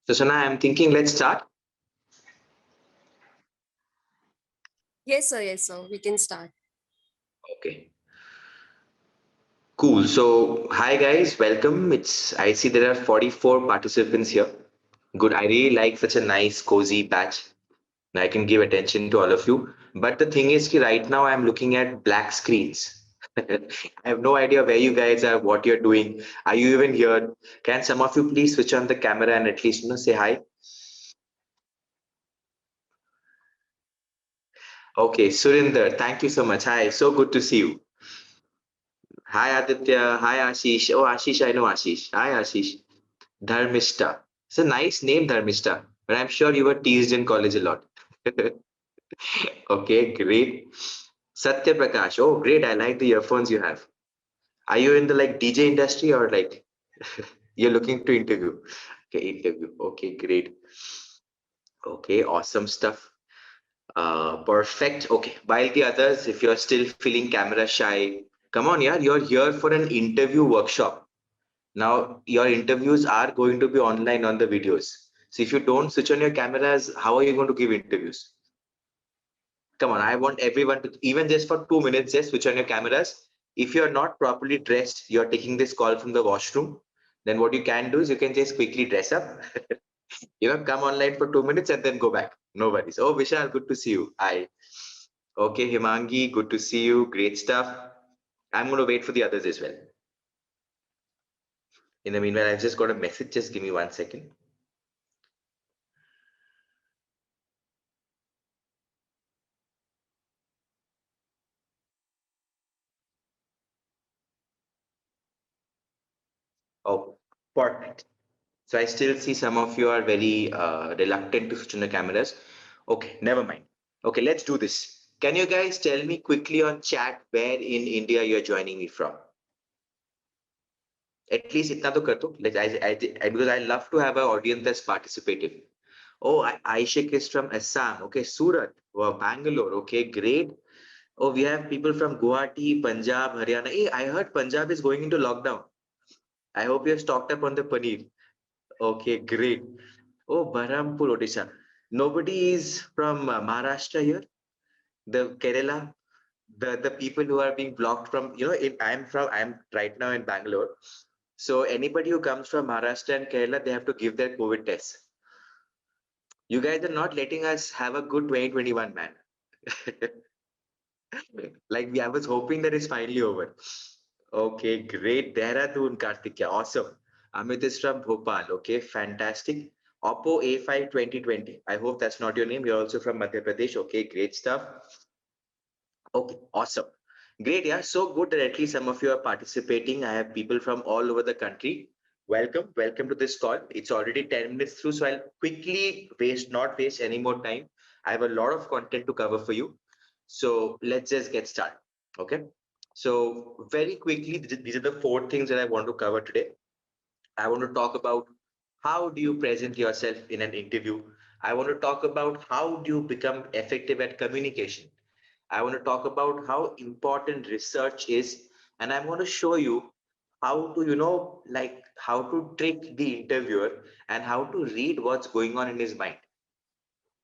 So Sana, I'm thinking let's start. Yes, sir. We can start. Okay. Cool. So hi guys, welcome. I see there are 44 participants here. Good. I really like such a nice cozy batch. I can give attention to all of you. But the thing is ki right now I'm looking at black screens. I have no idea where you guys are, what you're doing. Are you even here? Can some of you please switch on the camera and at least say hi? Okay, Surinder, thank you so much. Hi, so good to see you. Hi Aditya. Hi Ashish. Oh, Ashish, I know Ashish. Hi Ashish. Dharmishta. It's a nice name, Dharmishta, but I'm sure you were teased in college a lot. Okay, great. Satya Prakash. Oh, great. I like the earphones you have. Are you in the like DJ industry or like you're looking to interview? Okay, interview. Okay, great. Okay, awesome stuff. Perfect. Okay. While the others, if you're still feeling camera shy, come on, yeah, you're here for an interview workshop. Now, your interviews are going to be online on the videos. So if you don't switch on your cameras, how are you going to give interviews? Come on, I want everyone to, even just for 2 minutes, just switch on your cameras. If you're not properly dressed, you're taking this call from the washroom, then what you can do is you can just quickly dress up, come online for 2 minutes and then go back. No worries. Oh, Vishal, good to see you. Hi. Okay, Himangi, good to see you. Great stuff. I'm going to wait for the others as well. In the meanwhile, I've just got a message. Just give me 1 second. Oh, perfect. So I still see some of you are very reluctant to switch on the cameras. Okay, never mind. Okay, let's do this. Can you guys tell me quickly on chat where in India you're joining me from? At least itna to kar do. Like because I love to have an audience that's participative. Oh, Aishik is from Assam. Okay, Surat. Wow, Bangalore. Okay, great. Oh, we have people from Guwahati, Punjab, Haryana. Hey, I heard Punjab is going into lockdown. I hope you're stocked up on the paneer. Okay, great. Oh, Bahrampur, Odisha. Nobody is from Maharashtra here. The Kerala, the people who are being blocked from, if I'm right now in Bangalore. So anybody who comes from Maharashtra and Kerala, they have to give their COVID test. You guys are not letting us have a good 2021, man. I was hoping that it's finally over. Okay, great. Dehradun, Kartikya. Awesome. Amit is from Bhopal. Okay, fantastic. Oppo A5 2020. I hope that's not your name. You're also from Madhya Pradesh. Okay, great stuff. Okay, awesome. Great. Yeah, so good that at least some of you are participating. I have people from all over the country. Welcome. Welcome to this call. It's already 10 minutes through, so I'll quickly not waste any more time. I have a lot of content to cover for you. So let's just get started. Okay. So very quickly, these are the four things that I want to cover today. I want to talk about how do you present yourself in an interview. I want to talk about how do you become effective at communication. I want to talk about how important research is, and I'm going to show you how to, how to trick the interviewer and how to read what's going on in his mind.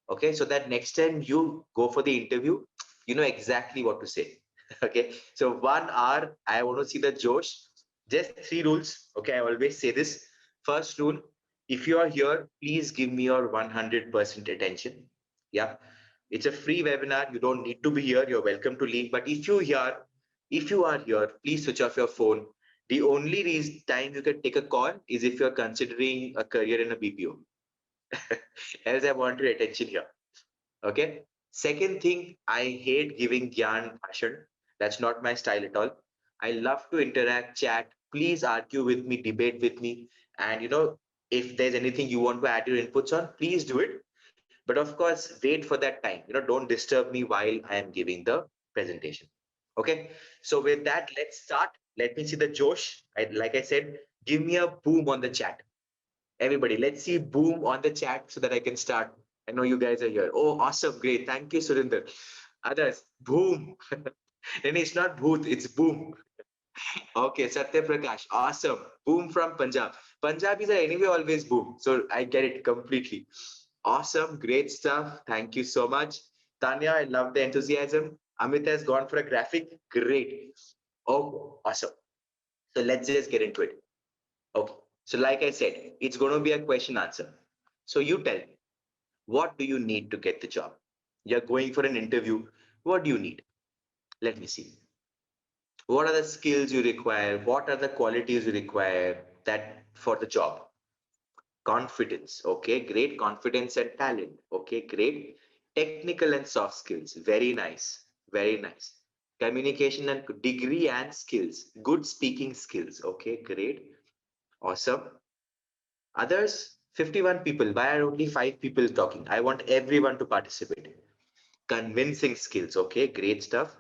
Okay, so that next time you go for the interview, you know exactly what to say. Okay, so 1 hour, I want to see the Josh. Just three rules. Okay, I always say this. First rule, if you are here, please give me your 100% attention. Yeah, it's a free webinar. You don't need to be here. You're welcome to leave. But if you are here, please switch off your phone. The only reason time you can take a call is if you're considering a career in a BPO. Else I want your attention here. Okay. Second thing, I hate giving Gyan Bhashan. That's not my style at all. I love to interact, chat. Please argue with me, debate with me. And if there's anything you want to add your inputs on, please do it. But of course, wait for that time. Don't disturb me while I am giving the presentation. Okay. So with that, let's start. Let me see the Josh. Like I said, give me a boom on the chat. Everybody, let's see boom on the chat so that I can start. I know you guys are here. Oh, awesome. Great. Thank you, Surinder. Others, boom. And it's not booth, it's boom. Okay, Satya Prakash. Awesome. Boom from Punjab. Punjabis are anyway always boom. So I get it completely. Awesome, great stuff. Thank you so much. Tanya, I love the enthusiasm. Amit has gone for a graphic. Great. Oh, awesome. So let's just get into it. Okay. So like I said, it's going to be a question answer. So you tell me, what do you need to get the job? You're going for an interview. What do you need? Let me see. What are the skills you require? What are the qualities you require that for the job? Confidence. Okay, great. Confidence and talent. Okay, great. Technical and soft skills. Very nice. Very nice. Communication and degree and skills. Good speaking skills. Okay, great. Awesome. Others, 51 people. Why are only 5 people talking? I want everyone to participate. Convincing skills. Okay, great stuff.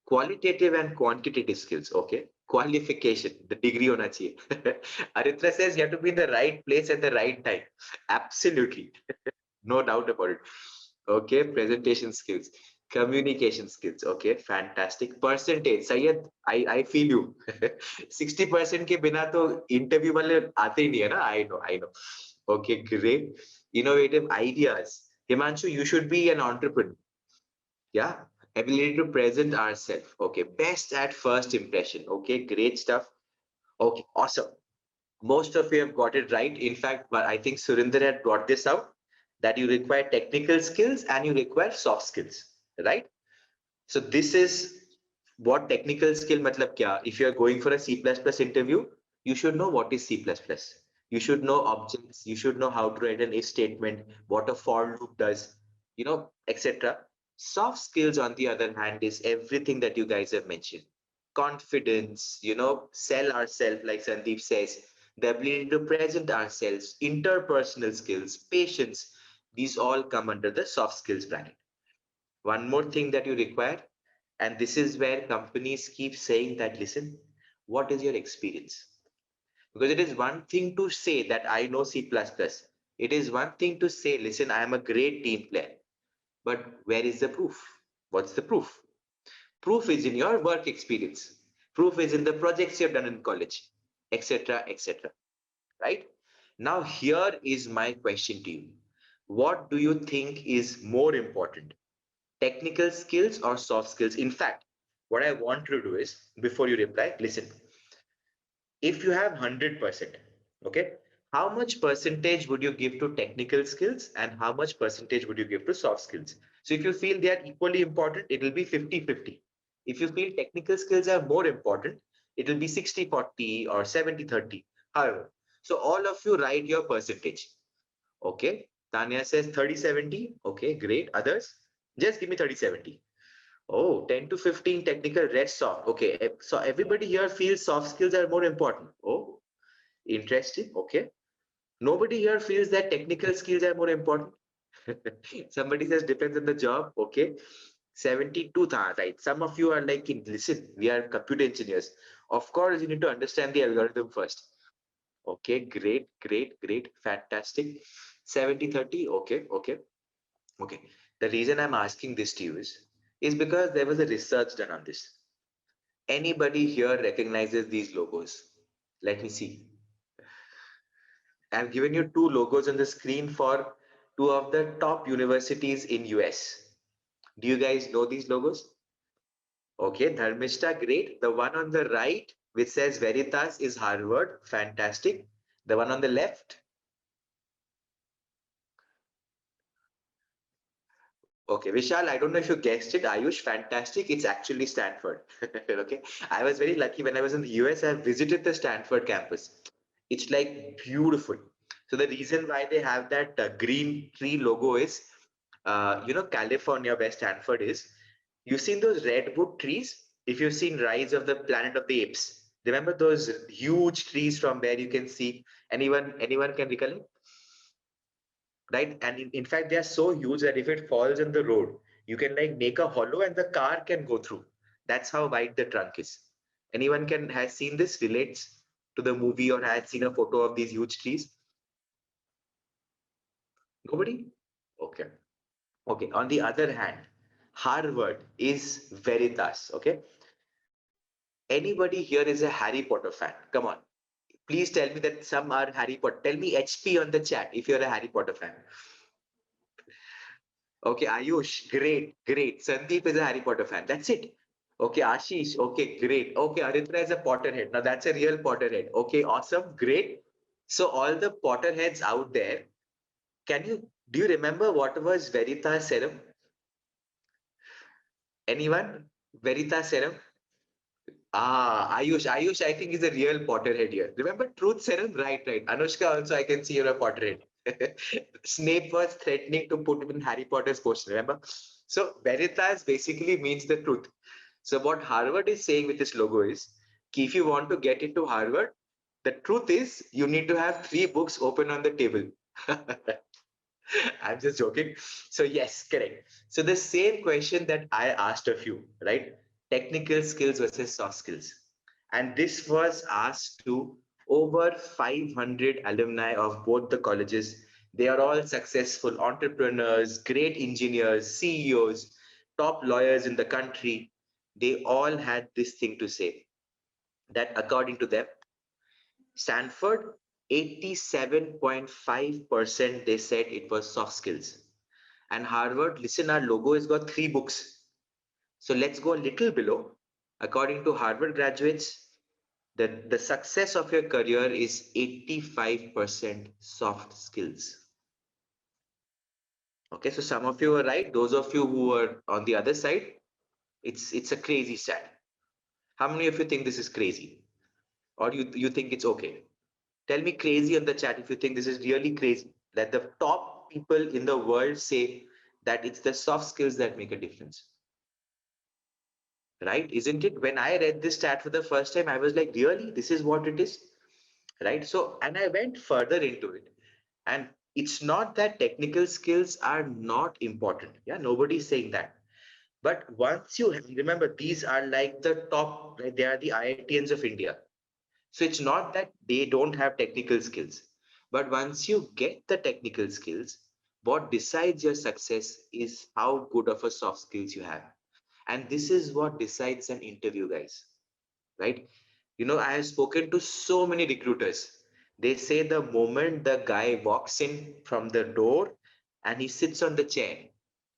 Qualitative and quantitative skills. Okay. Qualification. The degree hona chahiye. Aritra says you have to be in the right place at the right time. Absolutely. No doubt about it. Okay. Presentation skills. Communication skills. Okay. Fantastic. Percentage. Sayed, I feel you. 60% के बिना तो interview वाले आते ही नहीं है ना. I know. Okay, great. Innovative ideas. Himanshu, you should be an entrepreneur. Yeah. Ability to present ourselves. Okay. Best at first impression. Okay. Great stuff. Okay. Awesome. Most of you have got it right. In fact, but I think Surinder had brought this out that you require technical skills and you require soft skills, right? So this is what technical skill matlab kya? If you are going for a C++ interview, you should know what is C++. You should know objects. You should know how to write an if statement, what a for loop does, etc. Soft skills, on the other hand, is everything that you guys have mentioned. Confidence, sell ourselves, like Sandeep says, the ability to present ourselves, interpersonal skills, patience. These all come under the soft skills bracket. One more thing that you require, and this is where companies keep saying that, listen, what is your experience? Because it is one thing to say that I know C++. It is one thing to say, listen, I am a great team player. But where is the proof? What's the proof? Proof is in your work experience. Proof is in the projects you've done in college, etc., etc. Right? Now, here is my question to you. What do you think is more important? Technical skills or soft skills? In fact, what I want you to do is, before you reply, listen. If you have 100%, okay, how much percentage would you give to technical skills and how much percentage would you give to soft skills? So if you feel they are equally important, it will be 50-50. If you feel technical skills are more important, it will be 60-40 or 70-30. However, so all of you write your percentage. Okay. Tanya says 30-70. Okay, great. Others? Just give me 30-70. Oh, 10 to 15 technical, rest soft. Okay, so everybody here feels soft skills are more important. Oh, interesting. Okay. Nobody here feels that technical skills are more important. Somebody says depends on the job. Okay. 72 right. Some of you are like, listen, we are computer engineers. Of course, you need to understand the algorithm first. Okay, great, great, great, fantastic. 70-30. Okay, okay, okay. The reason I'm asking this to you is because there was a research done on this. Anybody here recognizes these logos? Let me see. I've given you two logos on the screen for two of the top universities in US. Do you guys know these logos? Okay, Dharmishta, great. The one on the right, which says Veritas, is Harvard. Fantastic. The one on the left. Okay, Vishal, I don't know if you guessed it. Ayush, fantastic. It's actually Stanford. Okay. I was very lucky when I was in the US. I visited the Stanford campus. It's like beautiful. So the reason why they have that green tree logo is, California, where Stanford is. You've seen those redwood trees? If you've seen Rise of the Planet of the Apes, remember those huge trees from where you can see anyone can recall it? Right? And in fact, they are so huge that if it falls in the road, you can like make a hollow and the car can go through. That's how wide the trunk is. Anyone can has seen this, relates to the movie or has seen a photo of these huge trees? Nobody? Okay. Okay. On the other hand, Harvard is Veritas. Okay. Anybody here is a Harry Potter fan? Come on. Please tell me that some are Harry Potter. Tell me HP on the chat if you're a Harry Potter fan. Okay, Ayush, great, great. Sandeep is a Harry Potter fan. That's it. Okay, Ashish, okay, great. Okay, Aritra is a Potterhead. Now that's a real Potterhead. Okay, awesome, great. So all the Potterheads out there, do you remember what was Veritas Serum? Anyone? Veritas Serum? Ayush, I think is a real Potterhead here. Remember Truth Serum? Right, right. Anushka also, I can see you're a Potterhead. Snape was threatening to put him in Harry Potter's poster, remember? So Veritas basically means the truth. So what Harvard is saying with this logo is, ki if you want to get into Harvard, the truth is you need to have 3 books open on the table. I'm just joking. So yes, correct. So the same question that I asked of you, right? Technical skills versus soft skills. And this was asked to over 500 alumni of both the colleges. They are all successful entrepreneurs, great engineers, CEOs, top lawyers in the country. They all had this thing to say that according to them, Stanford, 87.5% they said it was soft skills. And Harvard, listen, our logo has got 3 books. So let's go a little below. According to Harvard graduates, the success of your career is 85% soft skills. Okay, so some of you are right. Those of you who are on the other side, it's a crazy stat. How many of you think this is crazy? Or you think it's okay? Tell me crazy on the chat if you think this is really crazy. That the top people in the world say that it's the soft skills that make a difference. Right? Isn't it? When I read this stat for the first time, I was like, really? This is what it is? Right? So, and I went further into it. And it's not that technical skills are not important. Yeah, nobody's saying that. But once you remember, these are like the top, right? They are the IITians of India. So it's not that they don't have technical skills. But once you get the technical skills, what decides your success is how good of a soft skills you have. And this is what decides an interview, guys. Right? You know, I have spoken to so many recruiters. They say the moment the guy walks in from the door and he sits on the chair,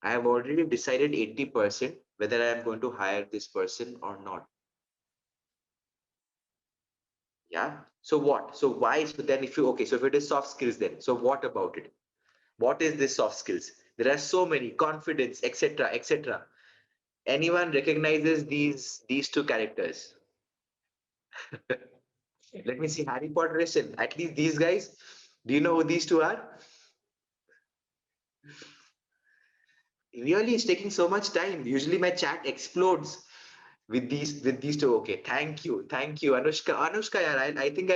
I have already decided 80% whether I am going to hire this person or not. Yeah. So what? So why? So then if you, okay, so if it is soft skills then, so what about it? What is this soft skills? There are so many, confidence, etc., etc. Anyone recognizes these 2 characters? Let me see. Harry Potter, listen, at least these guys, do you know who these 2 are? Really, it's taking so much time. Usually my chat explodes with these 2. Okay, thank you, Anushka. Anushka, yeah, I think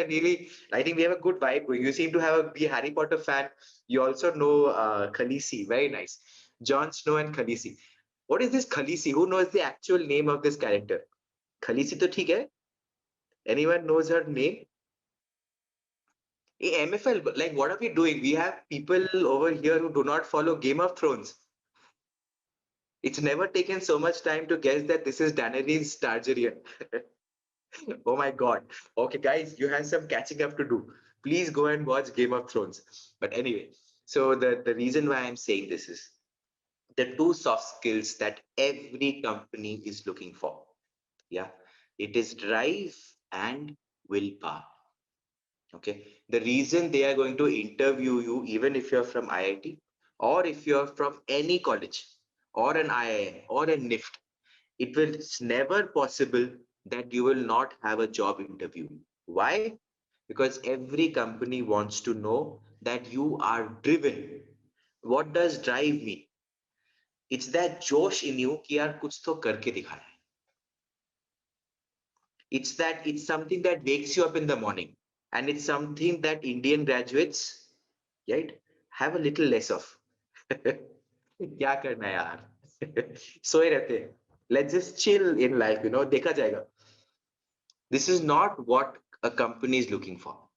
we have a good vibe. You seem to have be a Harry Potter fan. You also know Khaleesi. Very nice. Jon Snow and Khaleesi. What is this Khaleesi? Who knows the actual name of this character? Khaleesi to theek hai? Anyone knows her name? Hey, MFL, like what are we doing? We have people over here who do not follow Game of Thrones. It's never taken so much time to guess that this is Daenerys Targaryen. Oh my God. Okay, guys, you have some catching up to do. Please go and watch Game of Thrones. But anyway, so the reason why I'm saying this is the 2 soft skills that every company is looking for. Yeah, it is drive and willpower. Okay, the reason they are going to interview you, even if you're from IIT or if you're from any college or an IIM or a NIFT, it's never possible that you will not have a job interview. Why? Because every company wants to know that you are driven. What does drive mean? It's that josh in you कि यार कुछ तो करके दिखाना है. It's something that wakes you up in the morning, and it's something that Indian graduates, right, have a little less of. क्या करना है यार? सोए रहते हैं. Let's just chill in life, देखा जाएगा. This is not what a company is looking for,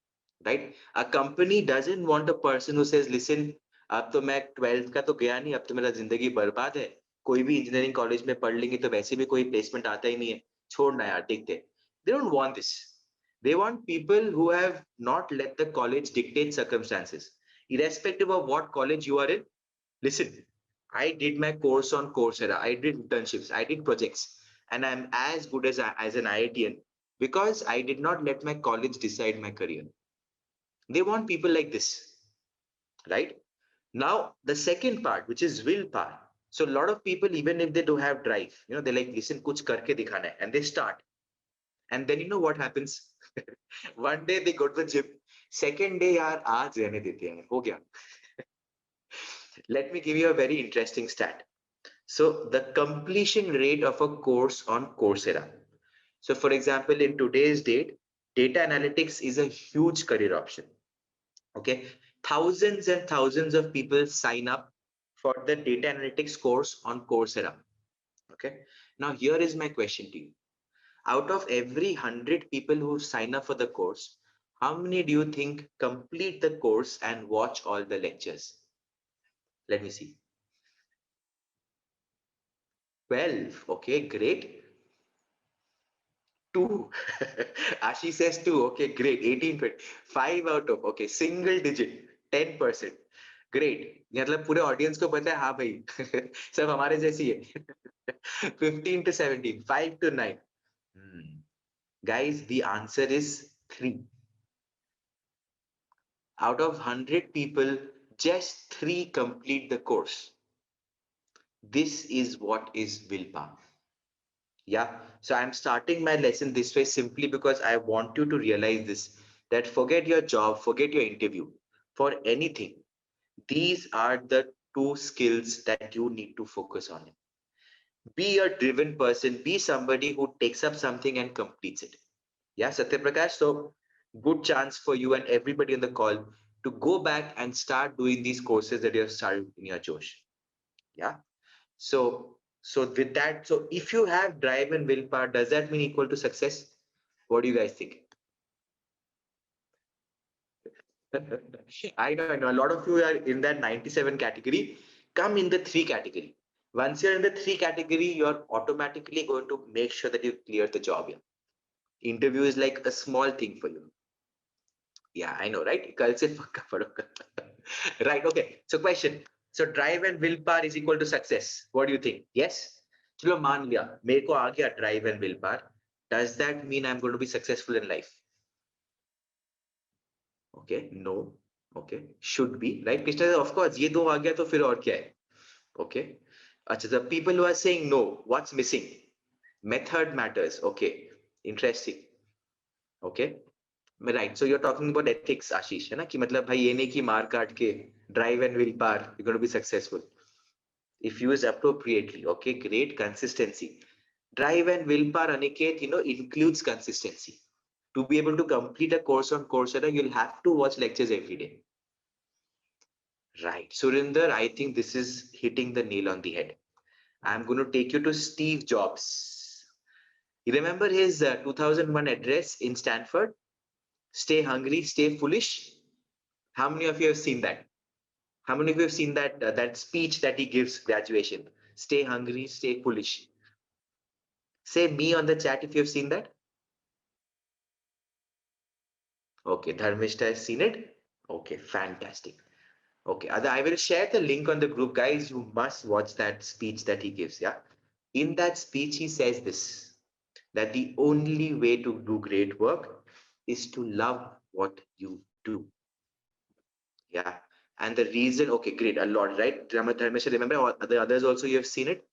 right? A company doesn't want a person who says, listen, अब तो मैं 12th का तो गया नहीं, अब तो मेरा जिंदगी बर्बाद है. कोई भी इंजीनियरिंग कॉलेज में पढ़ लेंगे तो वैसे भी कोई प्लेसमेंट आता ही नहीं है. छोड़ना यार, देखते. They don't want this. They want people who have not let the college dictate circumstances. Irrespective of what college you are in, listen, I did my course on Coursera, I did internships, I did projects, and I'm as good as an IITian because I did not let my college decide my career. They want people like this, right? Now, the second part, which is willpower. So a lot of people, even if they don't have drive, they're like, listen, kuch karke dikhana hai, and they start. And then you know what happens? One day they go to the gym. Second day, yaar, aaj rehne dete hain. Ho gaya. Let me give you a very interesting stat. So the completion rate of a course on Coursera. So for example, in today's date, data analytics is a huge career option. Okay. Thousands and thousands of people sign up for the data analytics course on Coursera. Okay. Now here is my question to you. Out of every 100 people who sign up for the course, how many do you think complete the course and watch all the lectures? Let me see. 12. Okay, great. Two. Ashi says two. Okay, great. 18, 20. Five out of, okay, single digit, 10%. Great. मतलब पूरे audience को पता है हाँ भाई सब हमारे जैसी है 15 to 17, 5 to 9. Guys, the answer is 3. Out of 100 people, just 3 complete the course. This is what is willpower. Yeah. So I'm starting my lesson this way simply because I want you to realize this, that forget your job, forget your interview. For anything, these are the 2 skills that you need to focus on. Be a driven person, be somebody who takes up something and completes it. Yeah, Satyaprakash. So good chance for you and everybody on the call to go back and start doing these courses that you have started in your Josh. Yeah. So with that, so if you have drive and willpower, does that mean equal to success? What do you guys think? I know. A lot of you are in that 97 category. Come in the 3 category. Once you're in the 3 category, you're automatically going to make sure that you clear the job here. Interview is like a small thing for you. Yeah, I know, right? कल से पक्का पढ़ो. Right, okay. So question. So drive and willpower is equal to success. What do you think? Yes? चलो मान लिया मेरे को आ गया drive and willpower. Does that mean I'm going to be successful in life? Okay, no. Okay, should be, right? Krishna, of course, ये दो आ गया तो फिर और क्या है? Okay. अच्छा, the people who are saying no, what's missing? Method matters. Okay, interesting. Okay. Right so you are talking about ethics Ashish है ना कि मतलब भाई ये नहीं कि मार काट के drive and willpower you gonna be successful if used appropriately. Okay, great. Consistency. Drive and willpower, Aniket, includes consistency. To be able to complete a course on Coursera, you'll have to watch lectures every day. Right. Surinder, I think this is hitting the nail on the head. I'm going to take you to Steve Jobs. You remember his 2001 address in Stanford? Stay hungry, stay foolish. How many of you have seen that? How many of you have seen that speech that he gives graduation? Stay hungry, stay foolish. Say me on the chat if you have seen that. Okay, Dharmishta has seen it. Okay, fantastic. Okay, I will share the link on the group, guys. You must watch that speech that he gives. Yeah, in that speech he says this, that the only way to do great work is to love what you do. Yeah, and the reason. Okay, great, a lot, right? Dharmishta, remember all the others also you have seen it.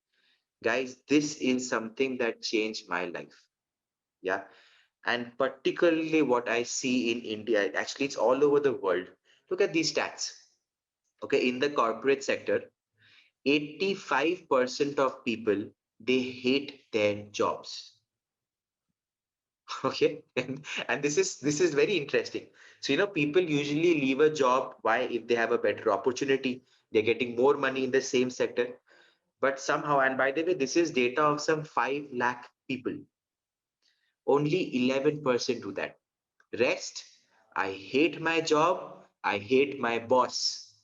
Guys, this is something that changed my life. Yeah. And particularly what I see in India, actually, it's all over the world. Look at these stats. Okay. In the corporate sector, 85% of people, they hate their jobs. Okay. And this is very interesting. So, people usually leave a job. Why? If they have a better opportunity, they're getting more money in the same sector. But somehow, and by the way, this is data of some 5 lakh people. Only 11% do that. Rest, I hate my job, I hate my boss.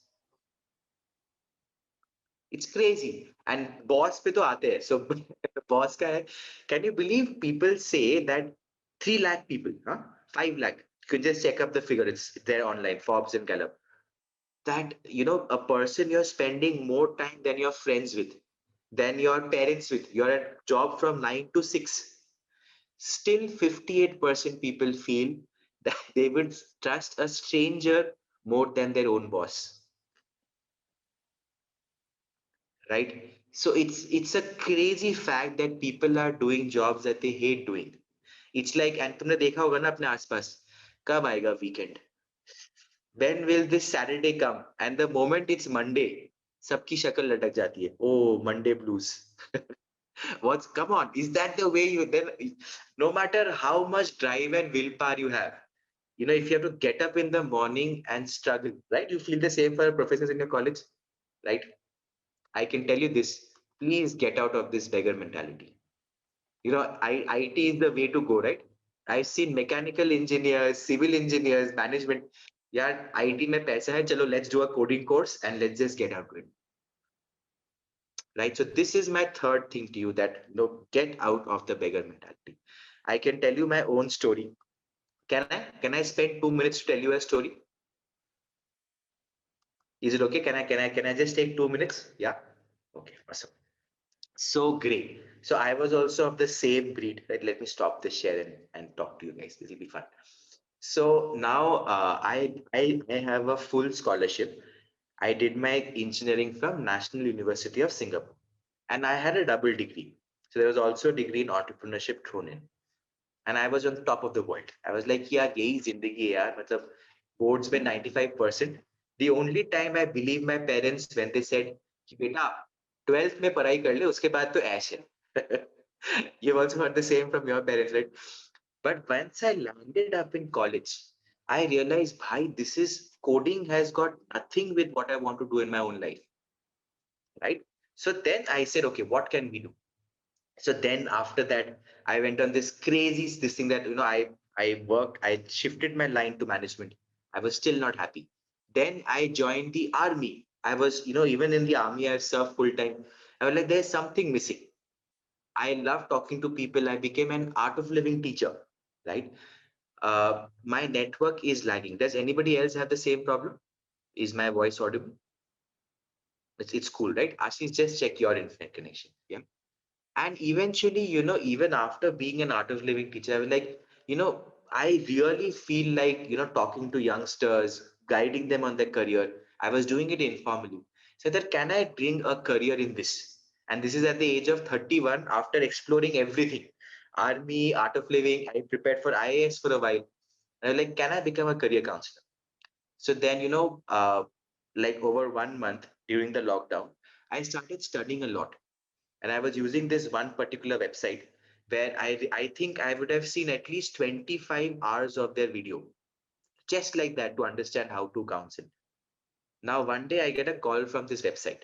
It's crazy. And boss पे तो आते हैं. So boss का है. Can you believe people say that 3 lakh people, huh? 5 lakh. You can just check up the figure. It's there online, Forbes and Gallup. That, a person you're spending more time than your friends with, than your parents with. You're at job from 9 to 6. Still 58% people feel that they would trust a stranger more than their own boss, right? So it's a crazy fact that people are doing jobs that they hate doing. It's like, and तुमने देखा होगा ना अपने आसपास, कब आएगा weekend, when will this Saturday come, and the moment it's Monday, सबकी शक्ल लटक जाती है, oh Monday blues. What's, come on, is that the way you then, no matter how much drive and willpower you have, if you have to get up in the morning and struggle, right? You feel the same for professors in your college, right? I can tell you this, please get out of this beggar mentality. IT is the way to go, right? I've seen mechanical engineers, civil engineers, management. Yeah, IT में पैसा है, चलो let's do a coding course and let's just get out of it, right? So this is my third thing to you, that get out of the beggar mentality. I can tell you my own story. Can I? Can I spend 2 minutes to tell you a story? Is it okay? Can I just take 2 minutes? Yeah. Okay. Awesome. So great. So I was also of the same breed, right? Let me stop this share and talk to you guys. This will be fun. So now I have a full scholarship. I did my engineering from National University of Singapore, and I had a double degree. So there was also a degree in entrepreneurship thrown in, and I was on the top of the world. I was like, yeah, यही जिंदगी है यार. मतलब boards में 95%. The only time I believe my parents when they said कि बेटा 12th में पढ़ाई कर ले, उसके बाद तो ऐश है. You've also heard the same from your parents, right? But once I landed up in college, I realized, bhai, this is coding has got nothing with what I want to do in my own life, right? So then I said, okay, what can we do? So then after that, I went on this thing that, I shifted my line to management. I was still not happy. Then I joined the army. I was, even in the army, I served full time. I was like, there's something missing. I love talking to people. I became an art of living teacher, right? My network is lagging. Does anybody else have the same problem? Is my voice audible? It's cool, right? Ashish, just check your internet connection. Yeah. And eventually, even after being an art of living teacher, I was like, I really feel like, talking to youngsters, guiding them on their career. I was doing it informally. So that, can I bring a career in this? And this is at the age of 31, after exploring everything. Army, art of living. I prepared for IAS for a while. And I was like, can I become a career counselor? So then, like over 1 month during the lockdown, I started studying a lot, and I was using this one particular website where I think I would have seen at least 25 hours of their video, just like that, to understand how to counsel. Now one day I get a call from this website,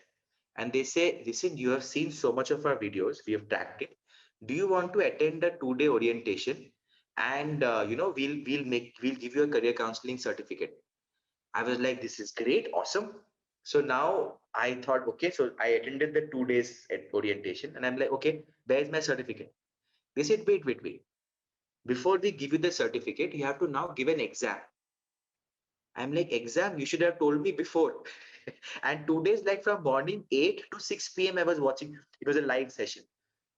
and they say, listen, you have seen so much of our videos, we have tracked it. Do you want to attend a 2-day orientation? And we'll give you a career counseling certificate. I was like, this is great, awesome. So now I thought, okay, so I attended the 2 days at orientation, and I'm like, okay, where's my certificate? They said, wait. Before we give you the certificate, you have to now give an exam. I'm like, exam? You should have told me before. And 2 days, like from morning 8 to 6 p.m., I was watching. It was a live session.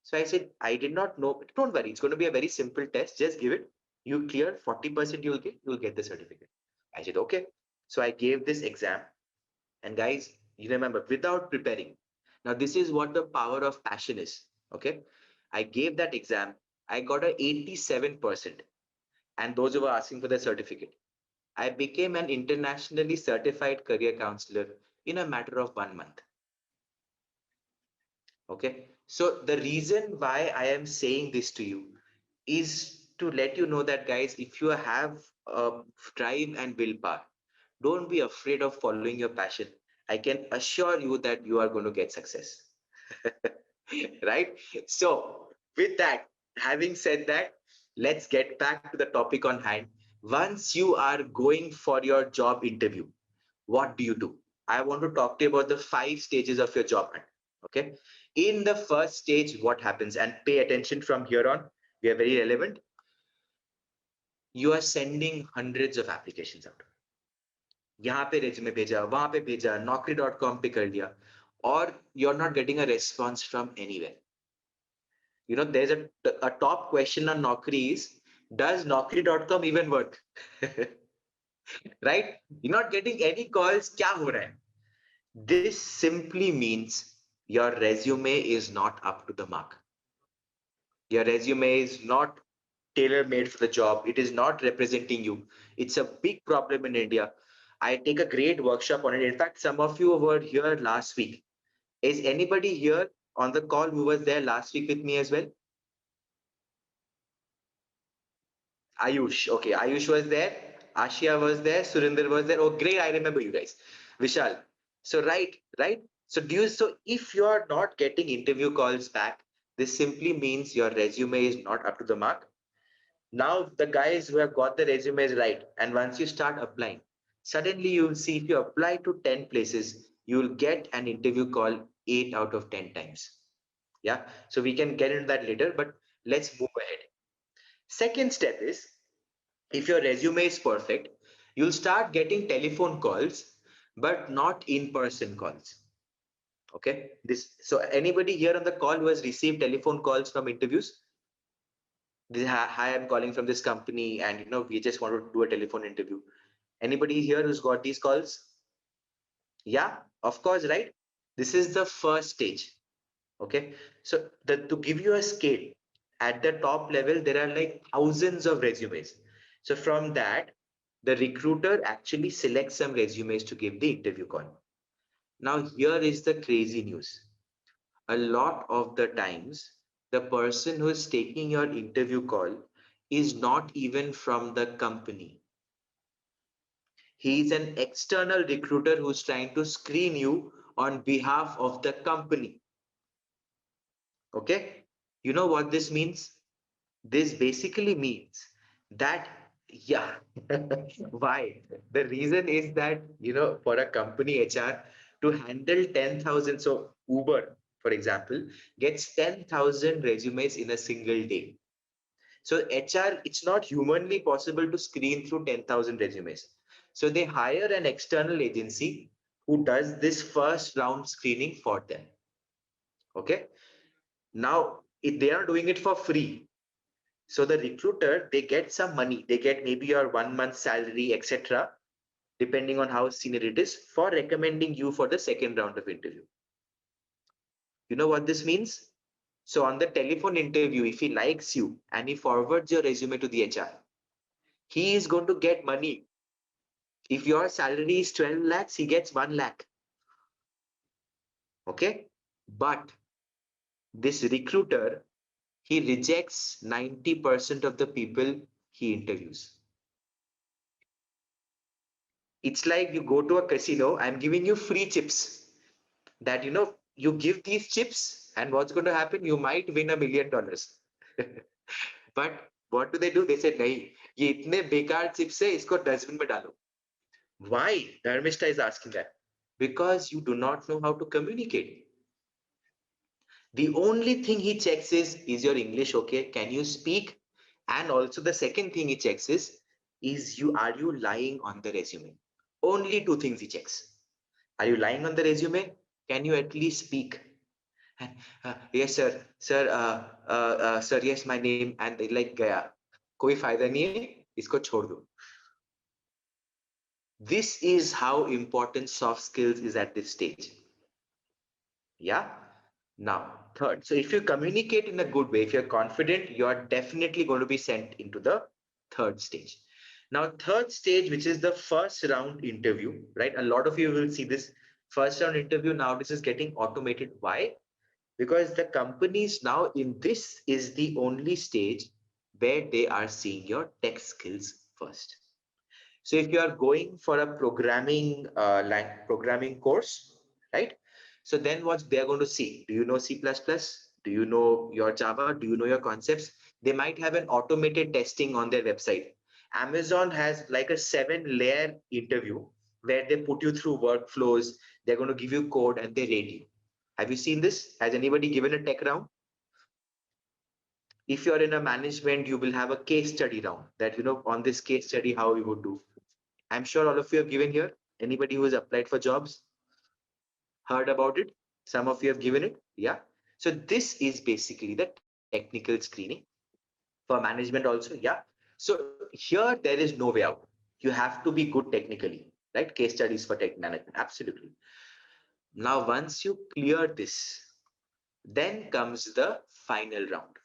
So I said, I did not know. Don't worry, it's going to be a very simple test. Just give it. You clear 40%, you'll get the certificate. I said, okay. So I gave this exam. And guys, you remember, without preparing. Now, this is what the power of passion is. Okay. I gave that exam. I got a 87%. And those who were asking for the certificate, I became an internationally certified career counselor in a matter of 1 month. Okay. So the reason why I am saying this to you is to let you know that, guys, if you have drive and willpower, don't be afraid of following your passion. I can assure you that you are going to get success. Right? So, with that, having said that, let's get back to the topic on hand. Once you are going for your job interview, what do you do? I want to talk to you about the 5 stages of your job hunt. Okay. In the first stage, what happens? And pay attention from here on. We are very relevant. You are sending hundreds of applications out. यहाँ पे resume भेजा, वहां पे भेजा, naukri.com पे कर दिया, or you're not getting a response from anywhere. You know, there's a top question on Naukri is, does naukri.com even work? Right? You're not getting any calls. क्या हो रहा है? This simply means your resume is not up to the mark. Your resume is not tailor made for the job. It is not representing you. It's a big problem in India. I take a great workshop on it. In fact, some of you were here last week. Is anybody here on the call who was there last week with me as well? Ayush. Okay, Ayush was there. Ashia was there. Surinder was there. Oh, great. I remember you guys. Vishal. So, right. So if you are not getting interview calls back, this simply means your resume is not up to the mark. Now the guys who have got the resumes right, and once you start applying, suddenly you will see if you apply to 10 places, you will get an interview call 8 out of 10 times. Yeah, so we can get into that later, but let's move ahead. Second step is, if your resume is perfect, you'll start getting telephone calls, but not in-person calls. Okay, this, so anybody here on the call who has received telephone calls from interviews? Hi, I'm calling from this company, and we just want to do a telephone interview. Anybody here who's got these calls? Yeah, of course, right? This is the first stage. Okay, so to give you a scale, at the top level there are like thousands of resumes. So from that, the recruiter actually selects some resumes to give the interview call. Now here is the crazy news. A lot of the times, the person who is taking your interview call is not even from the company. He is an external recruiter who's trying to screen you on behalf of the company. Okay? You know what this means? This basically means that, yeah, why? The reason is that, for a company HR to handle 10,000, so Uber, for example, gets 10,000 resumes in a single day. So HR, it's not humanly possible to screen through 10,000 resumes. So they hire an external agency who does this first round screening for them. Okay. Now, if they are doing it for free, so the recruiter, they get some money. They get maybe your 1 month salary, etc., depending on how senior it is, for recommending you for the second round of interview. You know what this means? So on the telephone interview, if he likes you and he forwards your resume to the HR, he is going to get money. If your salary is 12 lakhs, he gets 1 lakh. Okay. But this recruiter, he rejects 90% of the people he interviews. It's like you go to a casino, I'm giving you free chips. That, you give these chips, and what's going to happen? You might win $1 million. But what do? They say, nahi, ye itne bekar chips hai, isko dustbin mein dalo. Why? Dharmishta is asking that. Because you do not know how to communicate. The only thing he checks is your English okay? Can you speak? And also the second thing he checks are you lying on the resume? Only two things he checks. Are you lying on the resume? Can you at least speak? And, yes, sir. Sir, yes, my name. And they like, gaya. कोई फायदा नहीं है, इसको छोड़ दो. This is how important soft skills is at this stage. Yeah. Now, third. So if you communicate in a good way, if you're confident, you're definitely going to be sent into the third stage. Now, third stage, which is the first round interview, right? A lot of you will see this first round interview. Now, this is getting automated. Why? Because the companies now in this is the only stage where they are seeing your tech skills first. So if you are going for a programming course, right? So then what they're going to see? Do you know C++? Do you know your Java? Do you know your concepts? They might have an automated testing on their website. Amazon has like a 7-layer interview where they put you through workflows. They're going to give you code and they rate you. Have you seen this? Has anybody given a tech round? If you're in a management, you will have a case study round that, on this case study, how you would do. I'm sure all of you have given here. Anybody who has applied for jobs, heard about it? Some of you have given it. Yeah. So this is basically the technical screening for management also. Yeah. So here there is no way out. You have to be good technically, right? Case studies for tech management. Absolutely. Now, once you clear this, then comes the final round,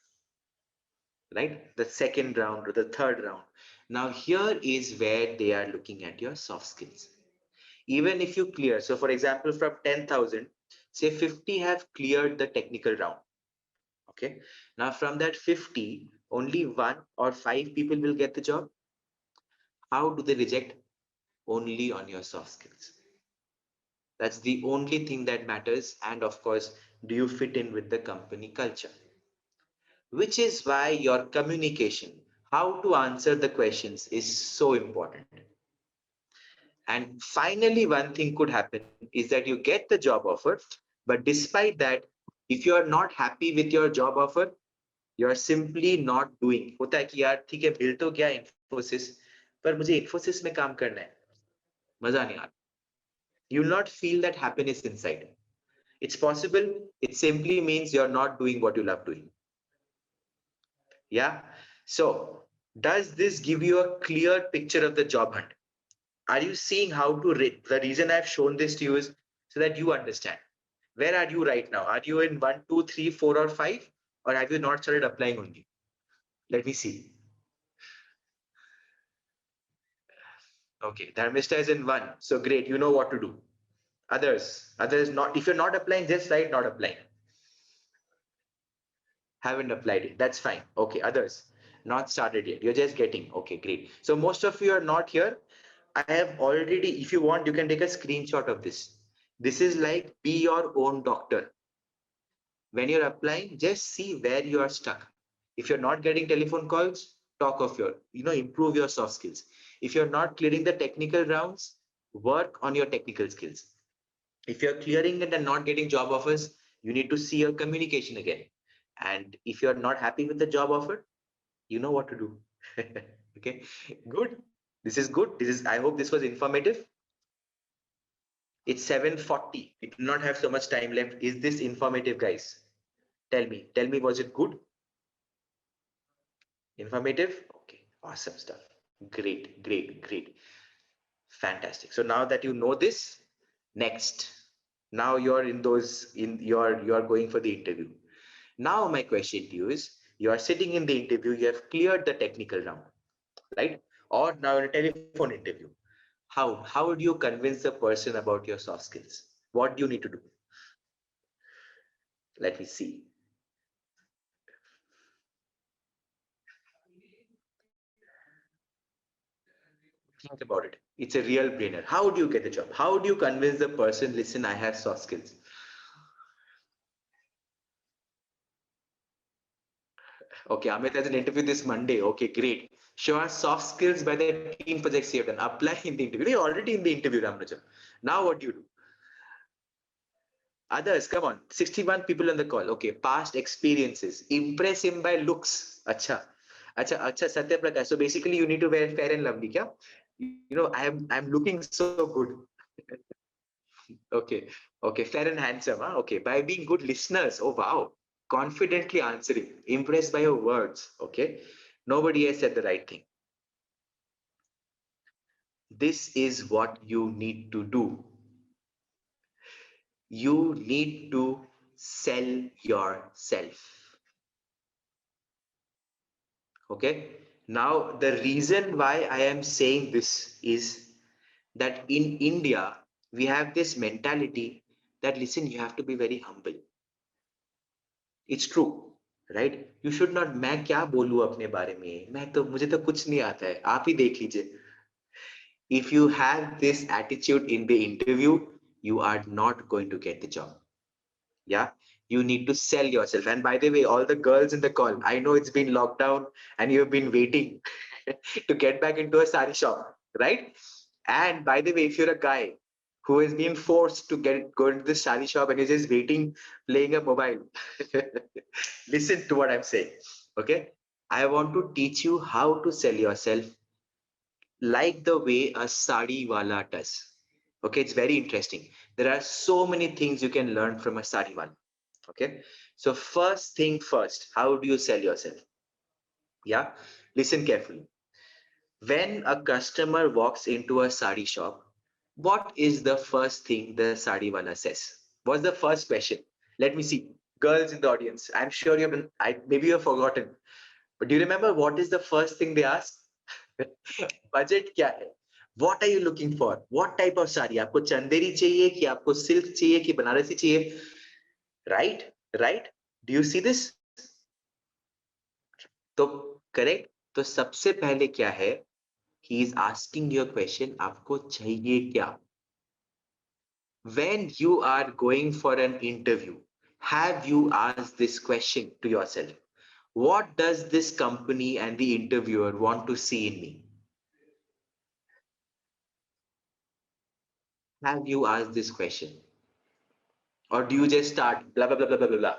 right? The second round or the third round. Now, here is where they are looking at your soft skills. Even if you clear, so for example, from 10,000, say 50 have cleared the technical round. Okay. Now, from that 50, only one or five people will get the job. How do they reject? Only on your soft skills. That's the only thing that matters. And of course, do you fit in with the company culture? Which is why your communication, how to answer the questions, is so important. And finally, one thing could happen is that you get the job offer, but despite that, if you are not happy with your job offer, you are simply not doing. होता है कि यार ठीक है मिल तो गया Infosys, पर मुझे Infosys में काम करना है, मजा नहीं आ रहा. You will not feel that happiness inside. It's possible. It simply means you're not doing what you love doing. Yeah. So does this give you a clear picture of the job hunt? Are you seeing how to rate? The reason I've shown this to you is so that you understand. Where are you right now? Are you in 1, 2, 3, 4, or 5? Or have you not started applying only? Let me see. Okay, Dharmishta is in 1. So great, you know what to do. Others not. If you're not applying, just write not applying. Haven't applied it. That's fine. Okay, others not started yet. You're just getting. Okay, great. So most of you are not here. I have already, if you want, you can take a screenshot of this. This is like be your own doctor. When you're applying, just see where you are stuck. If you're not getting telephone calls, talk of your, improve your soft skills. If you're not clearing the technical rounds, work on your technical skills. If you're clearing it and not getting job offers, you need to see your communication again. And if you're not happy with the job offer, you know what to do. Okay, good. This is good. I hope this was informative. It's 7:40. We do not have so much time left. Is this informative, guys? Tell me, was it good? Informative? Okay, awesome stuff. Great, great, great. Fantastic. So now that you know this, next, now you're in those, you're going for the interview. Now my question to you is, you are sitting in the interview, you have cleared the technical round, right? Or now in a telephone interview. How would you convince the person about your soft skills? What do you need to do? Let me see. Think about it. It's a real brainer. How do you get the job? How do you convince the person, listen, I have soft skills? Okay, Amit has an interview this Monday. Okay, great. Show us soft skills by the team projects you have done. Apply in the interview. You're already in the interview, Ramrajam. Now what do you do? Others, come on. 61 people on the call. Okay, past experiences. Impress him by looks. Acha. Acha, Satya Prakash. So basically, you need to wear fair and lovely. Kya? I'm looking so good. Okay, okay, fair and handsome. Huh? Okay, by being good listeners. Oh wow, confidently answering, impressed by your words. Okay, nobody has said the right thing. This is what you need to do. You need to sell yourself. Okay. Now, the reason why I am saying this is that in India, we have this mentality that, listen, you have to be very humble. It's true, right? You should not. मैं क्या बोलूं अपने बारे में? मुझे तो कुछ नहीं आता है. आप ही देख लीजिए. If you have this attitude in the interview, you are not going to get the job. Yeah, you need to sell yourself. And by the way, all the girls in the call, I know it's been lockdown and you've been waiting to get back into a sari shop, right? And by the way, if you're a guy who is being forced to go into the sari shop and you're just waiting, playing a mobile, listen to what I'm saying. Okay. I want to teach you how to sell yourself like the way a sari wala does. Okay, it's very interesting. There are so many things you can learn from a sari wala. Okay, so first thing first, how do you sell yourself? Yeah, listen carefully. When a customer walks into a sari shop, what is the first thing the sari wala says? What's the first question? Let me see. Girls in the audience, I'm sure you've been, maybe you've forgotten, but do you remember what is the first thing they ask? Budget क्या है? What are you looking for? What type of sari? आपको चंदेरी चाहिए कि आपको silk चाहिए कि बनारसी चाहिए? Right? Right? Do you see this? तो करेक्ट. तो सबसे पहले क्या है? He is asking your question, आपको चाहिए क्या? When you are going for an interview, have you asked this question to yourself? What does this company and the interviewer want to see in me? Have you asked this question? Or do you just start blah, blah, blah, blah, blah, blah, blah?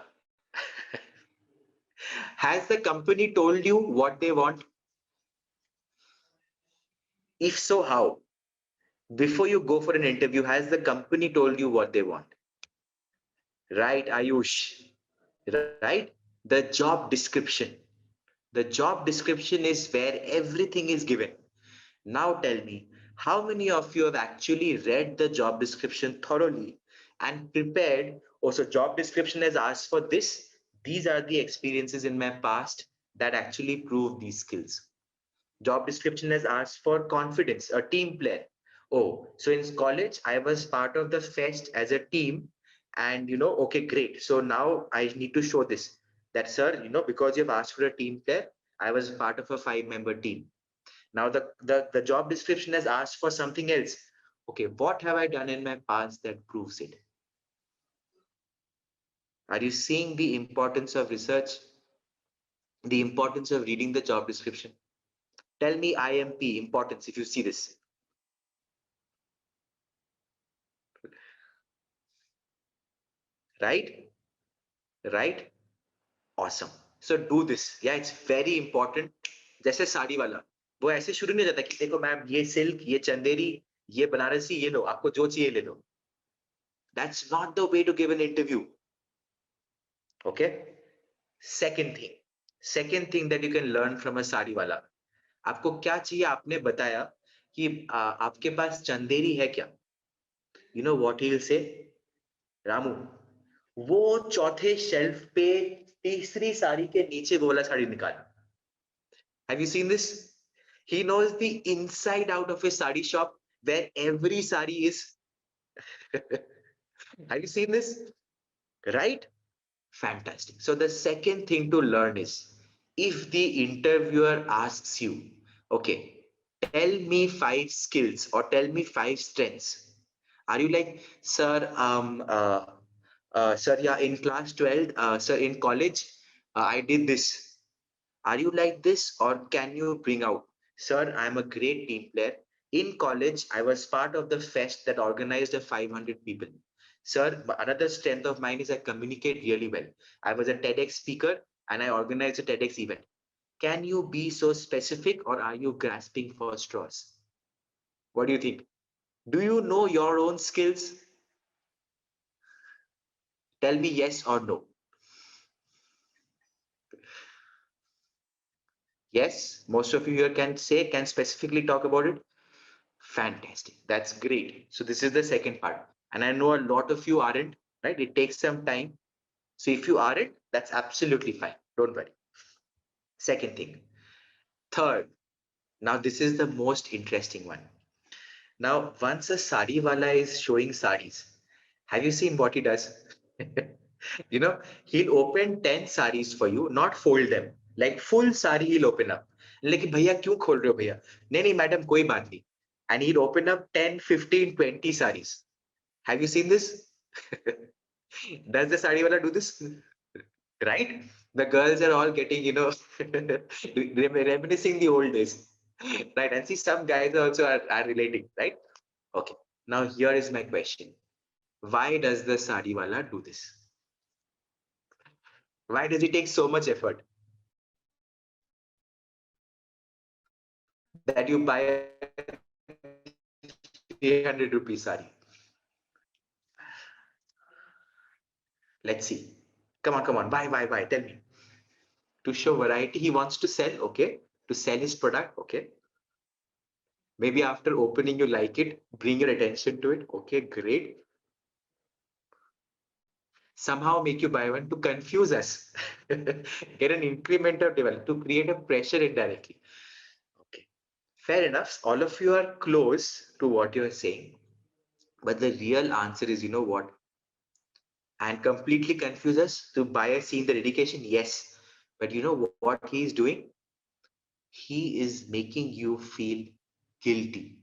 Has the company told you what they want? If so, how? Before you go for an interview, has the company told you what they want? Right, Ayush? Right? The job description. The job description is where everything is given. Now tell me, how many of you have actually read the job description thoroughly and prepared? Also, job description has asked for this. These are the experiences in my past that actually prove these skills. Job description has asked for confidence, a team player. Oh, so in college, I was part of the fest as a team. And, okay, great. So now I need to show this that, sir, because you've asked for a team player, I was part of a 5-member team. Now the job description has asked for something else. Okay, what have I done in my past that proves it? Are you seeing the importance of research? The importance of reading the job description? Tell me IMP importance if you see this. Right? Right? Awesome. So do this. Yeah, it's very important. जैसे साड़ी वाला, वो ऐसे शुरू नहीं हो जाता कि देखो मैम ये सिल्क, ये चंदेरी, ये बनारसी, ये लो, आपको जो चाहिए ले लो. That's not the way to give an interview. Okay? Second thing that you can learn from a sari वाला. आपको क्या चाहिए आपने बताया कि आपके पास चंदेरी है क्या? You know what he'll say? Ramu, वो चौथे शेल्फ पे तीसरी साड़ी के नीचे वो वाला साड़ी निकाल. Have you seen this? He knows the inside out of a sari shop where every sari is. Have you seen this? Right? Fantastic. So the second thing to learn is if the interviewer asks you, okay, tell me 5 skills or tell me 5 strengths. Are you like, sir, sir, yeah, in class 12, sir, in college, I did this. Are you like this, or can you bring out, sir, I'm a great team player. In college, I was part of the fest that organized a 500 people. Sir, another strength of mine is I communicate really well. I was a TEDx speaker and I organized a TEDx event. Can you be so specific or are you grasping for straws? What do you think? Do you know your own skills? Tell me yes or no. Yes, most of you here can specifically talk about it. Fantastic. That's great. So this is the second part. And I know a lot of you aren't, right? It takes some time. So if you aren't, that's absolutely fine. Don't worry. Second thing. Third, now this is the most interesting one. Now, once a sari wala is showing saris, have you seen what he does? He'll open 10 saris for you, not fold them. Like full sari he'll open up. लेकिन भैया क्यों खोल रहे हो भैया? नहीं madam कोई बात नहीं. And he'll open up 10, 15, 20 saris. Have you seen this? Does the sari wala do this? Right? The girls are all getting, reminiscing the old days. Right? And see, some guys also are relating, right? Okay. Now here is my question. Why does the sari wala do this? Why does it take so much effort? that you buy a 300 rupee sari. Let's see. Come on, buy. Tell me. To show variety, he wants to sell, okay? To sell his product, okay? Maybe after opening, you like it, bring your attention to it, okay? Great. Somehow make you buy one to confuse us. Get an increment of development to create a pressure indirectly. Okay. Fair enough. All of you are close to what you're saying. But the real answer is, you know what? And completely confuse us to buy a scene the dedication. Yes. But you know what he's doing? He is making you feel guilty.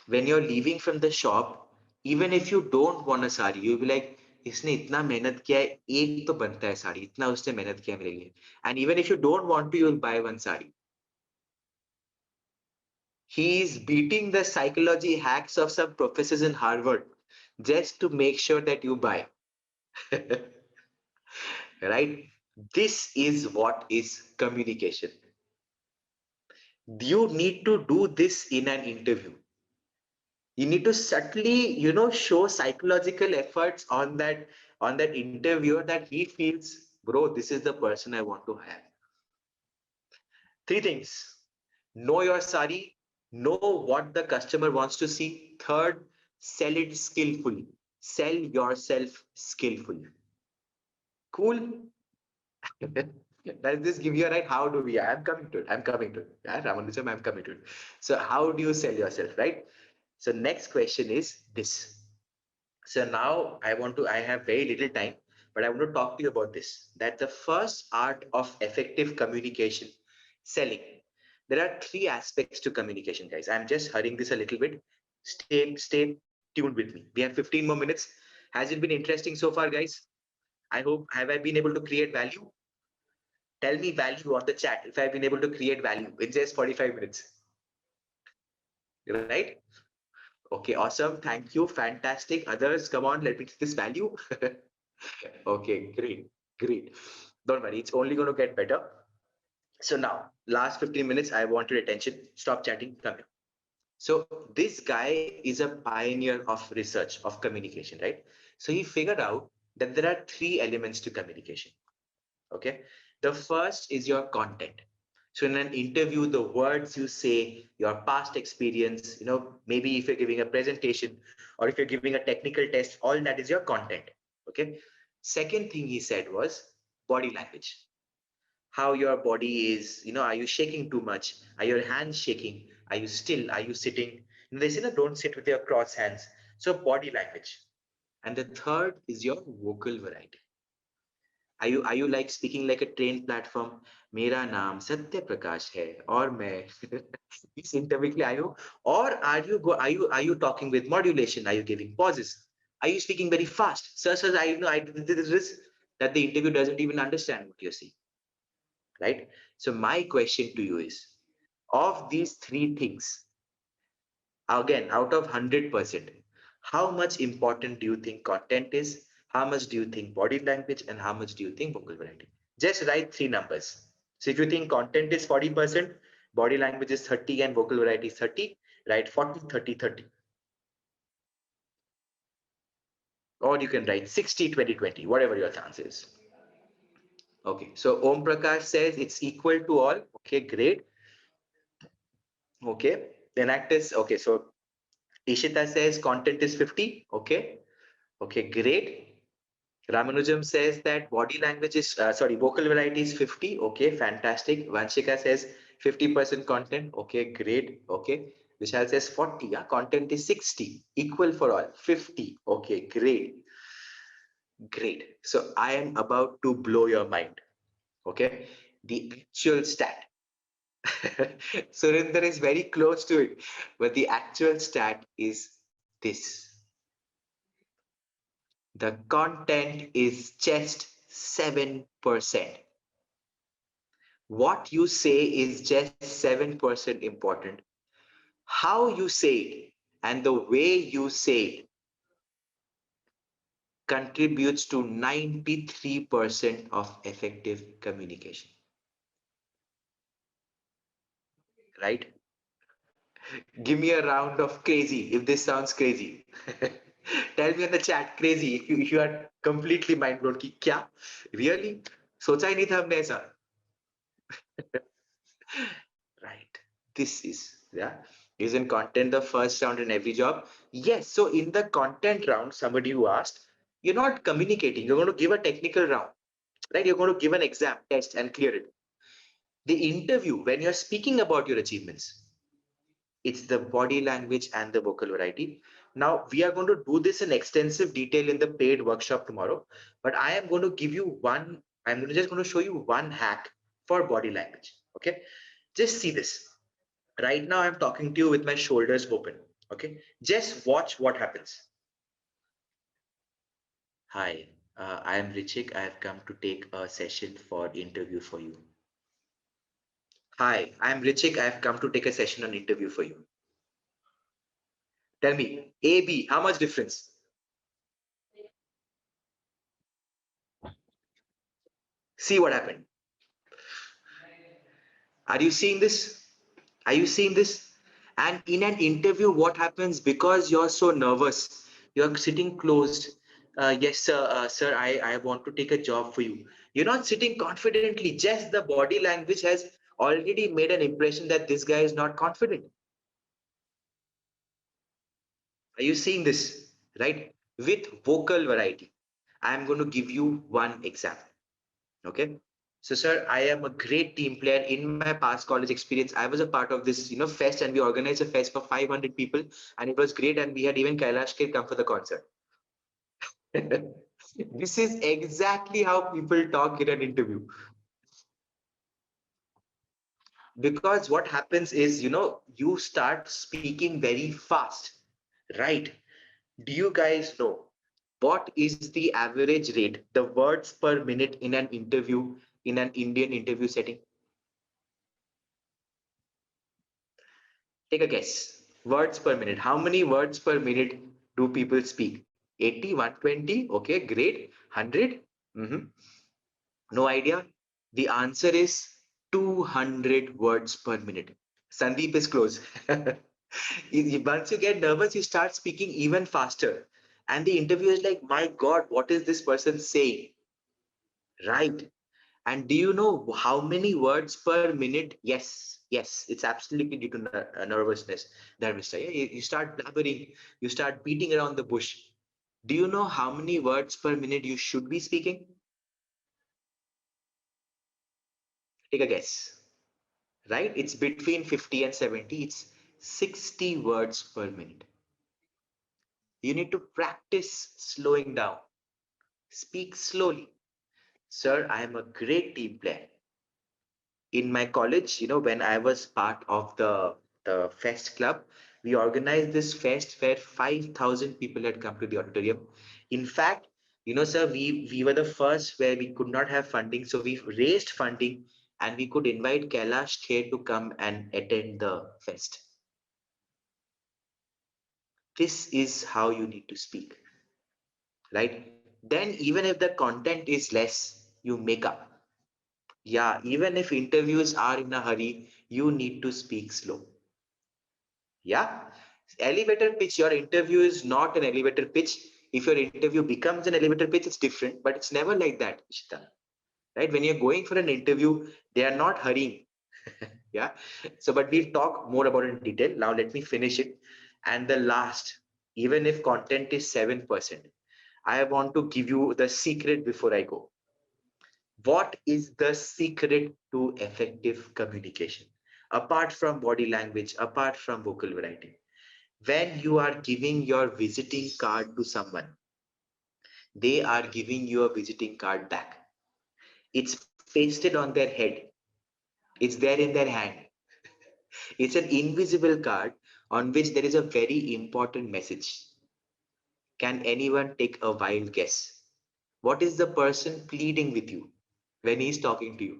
When you're leaving from the shop, even if you don't want a sari, you'll be like, इसने इतना मेहनत किया है, एक तो बनता है साड़ी, इतना उसने मेहनत किया मेरे लिए. And even if you don't want to, you'll buy one sari. He's beating the psychology hacks of some professors in Harvard just to make sure that you buy. Right? This is what is communication. You need to do this in an interview. You need to subtly, show psychological efforts on that interviewer that he feels, bro, this is the person I want to hire. Three things: know your sari, know what the customer wants to see. Third, sell it skillfully. Sell yourself skillfully. Cool. Does this give you a right? How do we? I'm coming to it. I'm coming to it. Yeah, Ramanujan, I'm coming to it. So how do you sell yourself, right? So next question is this. So now I have very little time, but I want to talk to you about this. That the first art of effective communication, selling. There are three aspects to communication, guys. I'm just hurrying this a little bit. Stay tuned with me. We have 15 more minutes. Has it been interesting so far, guys? I hope, have I been able to create value? Tell me value on the chat if I've been able to create value in just 45 minutes, right? Okay, awesome. Thank you. Fantastic. Others, come on, let me see this value. Okay, great. Don't worry, it's only going to get better. So now, last 15 minutes, I want your attention. Stop chatting, come here. So this guy is a pioneer of research, of communication, right? So he figured out that there are three elements to communication. Okay. The first is your content. So in an interview, the words you say, your past experience, maybe if you're giving a presentation or if you're giving a technical test, all that is your content. Okay. Second thing he said was body language. How your body is, are you shaking too much? Are your hands shaking? Are you still? Are you sitting? They say, no, don't sit with your crossed hands. So body language. And the third is your vocal variety. Are you like speaking like a train platform? मेरा नाम सत्य प्रकाश है और मैं इस interview के लिए आया हूँ. Or are you talking with modulation? Are you giving pauses? Are you speaking very fast? Sir, I know I did this that the interview doesn't even understand what you're saying, right? So my question to you is, of these three things, again, out of 100%, how much important do you think content is? How much do you think body language? And how much do you think vocal variety? Just write three numbers. So if you think content is 40%, body language is 30, and vocal variety is 30, write 40, 30, 30. Or you can write 60, 20, 20, whatever your chance is. Okay, so Om Prakash says it's equal to all. Okay, great. Okay, then act is, okay, so Ishita says content is 50. Okay. Okay, great. Ramanujam says that body language is, vocal variety is 50. Okay, fantastic. Vanshika says 50% content. Okay, great. Okay. Vishal says 40. Yeah, content is 60. Equal for all. 50. Okay, great. Great. So I am about to blow your mind. Okay. The actual stat. Surinder is very close to it, but the actual stat is this. The content is just 7%. What you say is just 7% important. How you say it and the way you say it contributes to 93% of effective communication. right? Give me a round of crazy if this sounds crazy. Tell me in the chat crazy if you are completely mind blown कि क्या really सोचा ही नहीं था हमने ऐसा. Right. This is, yeah. Isn't content the first round in every job? Yes. So in the content round, somebody who asked, you're not communicating. You're going to give a technical round, right? You're going to give an exam, test, and clear it. The interview, when you're speaking about your achievements, it's the body language and the vocal variety. Now, we are going to do this in extensive detail in the paid workshop tomorrow, but I am going to give you one, just going to show you one hack for body language. Okay. Just see this. Right now, I'm talking to you with my shoulders open. Okay. Just watch what happens. Hi, I am Richik. I have come to take a session for interview for you. Hi, I am Richik. I have come to take a session on interview for you. Tell me, A, B, how much difference? See what happened. Are you seeing this? Are you seeing this? And in an interview, what happens because you're so nervous? You're sitting closed. Yes, sir. Sir, I want to take a job for you. You're not sitting confidently. Just the body language has already made an impression that this guy is not confident. Are you seeing this? Right? With vocal variety. I'm going to give you one example. Okay. So, sir, I am a great team player. In my past college experience, I was a part of this, fest, and we organized a fest for 500 people, and it was great. And we had even Kailash Kher come for the concert. This is exactly how people talk in an interview. Because what happens is, you start speaking very fast, right? Do you guys know what is the average rate, the words per minute in an interview, in an Indian interview setting? Take a guess. Words per minute. How many words per minute do people speak? 80, 120? Okay, great. 100? Mm-hmm. No idea. The answer is 200 words per minute. Sandeep is close. Once you get nervous, you start speaking even faster. And the interviewer is like, my God, what is this person saying? Right. And do you know how many words per minute? Yes, yes, it's absolutely due to nervousness. Nervous, yeah? You start blabbering, you start beating around the bush. Do you know how many words per minute you should be speaking? Take a guess. Right? It's between 50 and 70. It's 60 words per minute. You need to practice slowing down. Speak slowly. Sir, I am a great team player. In my college, when I was part of the fest club, we organized this fest where 5,000 people had come to the auditorium. In fact, sir, we were the first where we could not have funding, so we raised funding and we could invite Kailash Kher to come and attend the fest. This is how you need to speak, right? Then even if the content is less, you make up. Yeah, even if interviews are in a hurry, you need to speak slow. Yeah. Elevator pitch, your interview is not an elevator pitch. If your interview becomes an elevator pitch, it's different, but it's never like that, Ishita. Right? When you're going for an interview, they are not hurrying. Yeah. So, but we'll talk more about it in detail. Now, let me finish it. And the last, even if content is 7%, I want to give you the secret before I go. What is the secret to effective communication? Apart from body language, apart from vocal variety, when you are giving your visiting card to someone, they are giving you a visiting card back. It's pasted on their head, it's there in their hand. It's an invisible card on which there is a very important message. Can anyone take a wild guess? What is the person pleading with you when he's talking to you?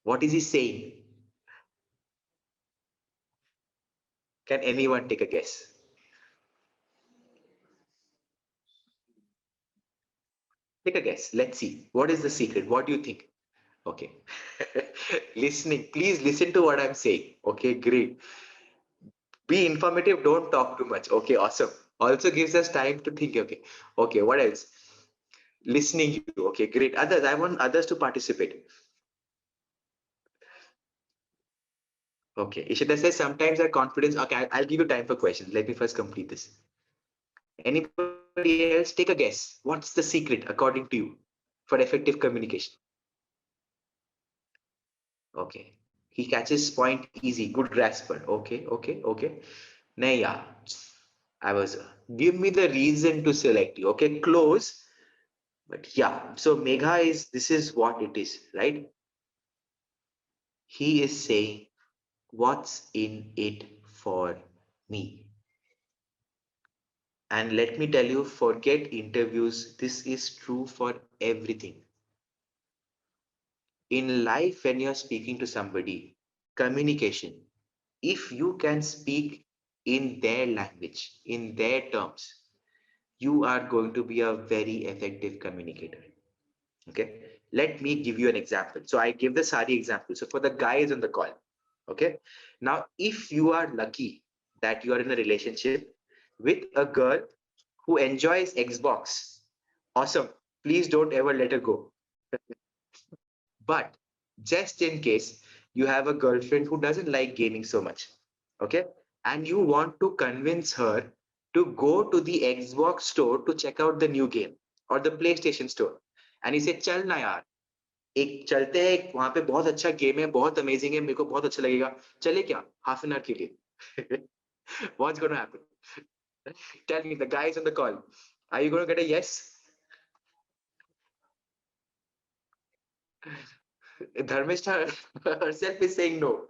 What is he saying? Can anyone take a guess? Take a guess. Let's see. What is the secret? What do you think? Okay. Listening. Please listen to what I'm saying. Okay, great. Be informative, don't talk too much. Okay, awesome. Also gives us time to think. Okay. Okay, what else? Listening you. Okay, great. Others, I want others to participate. Okay. Ishita says sometimes our confidence. Okay, I'll give you time for questions. Let me first complete this. Anybody else, take a guess. What's the secret according to you for effective communication? Okay. He catches point easy. Good grasper. Okay, okay, okay. Nahi, yeah. I was. Give me the reason to select you. Okay, close. But yeah. So Megha is. This is what it is, right? He is saying, "What's in it for me?" And let me tell you, forget interviews. This is true for everything in life. When you're speaking to somebody, communication. If you can speak in their language, in their terms, you are going to be a very effective communicator. Okay. Let me give you an example. So I give the sari example. So for the guys on the call, okay. Now, if you are lucky that you are in a relationship with a girl who enjoys Xbox, awesome. Please don't ever let her go. But just in case you have a girlfriend who doesn't like gaming so much, okay, and you want to convince her to go to the Xbox store to check out the new game or the PlayStation store, and you say, "चल ना यार, एक चलते हैं, वहां पे बहुत अच्छा गेम है, बहुत अमेजिंग है, मेरे को बहुत अच्छा लगेगा, चले क्या हाफ एन आवर के लिए?" What's going to happen? Tell me, the guys on the call, are you going to get a yes? Dharmishta herself is saying no.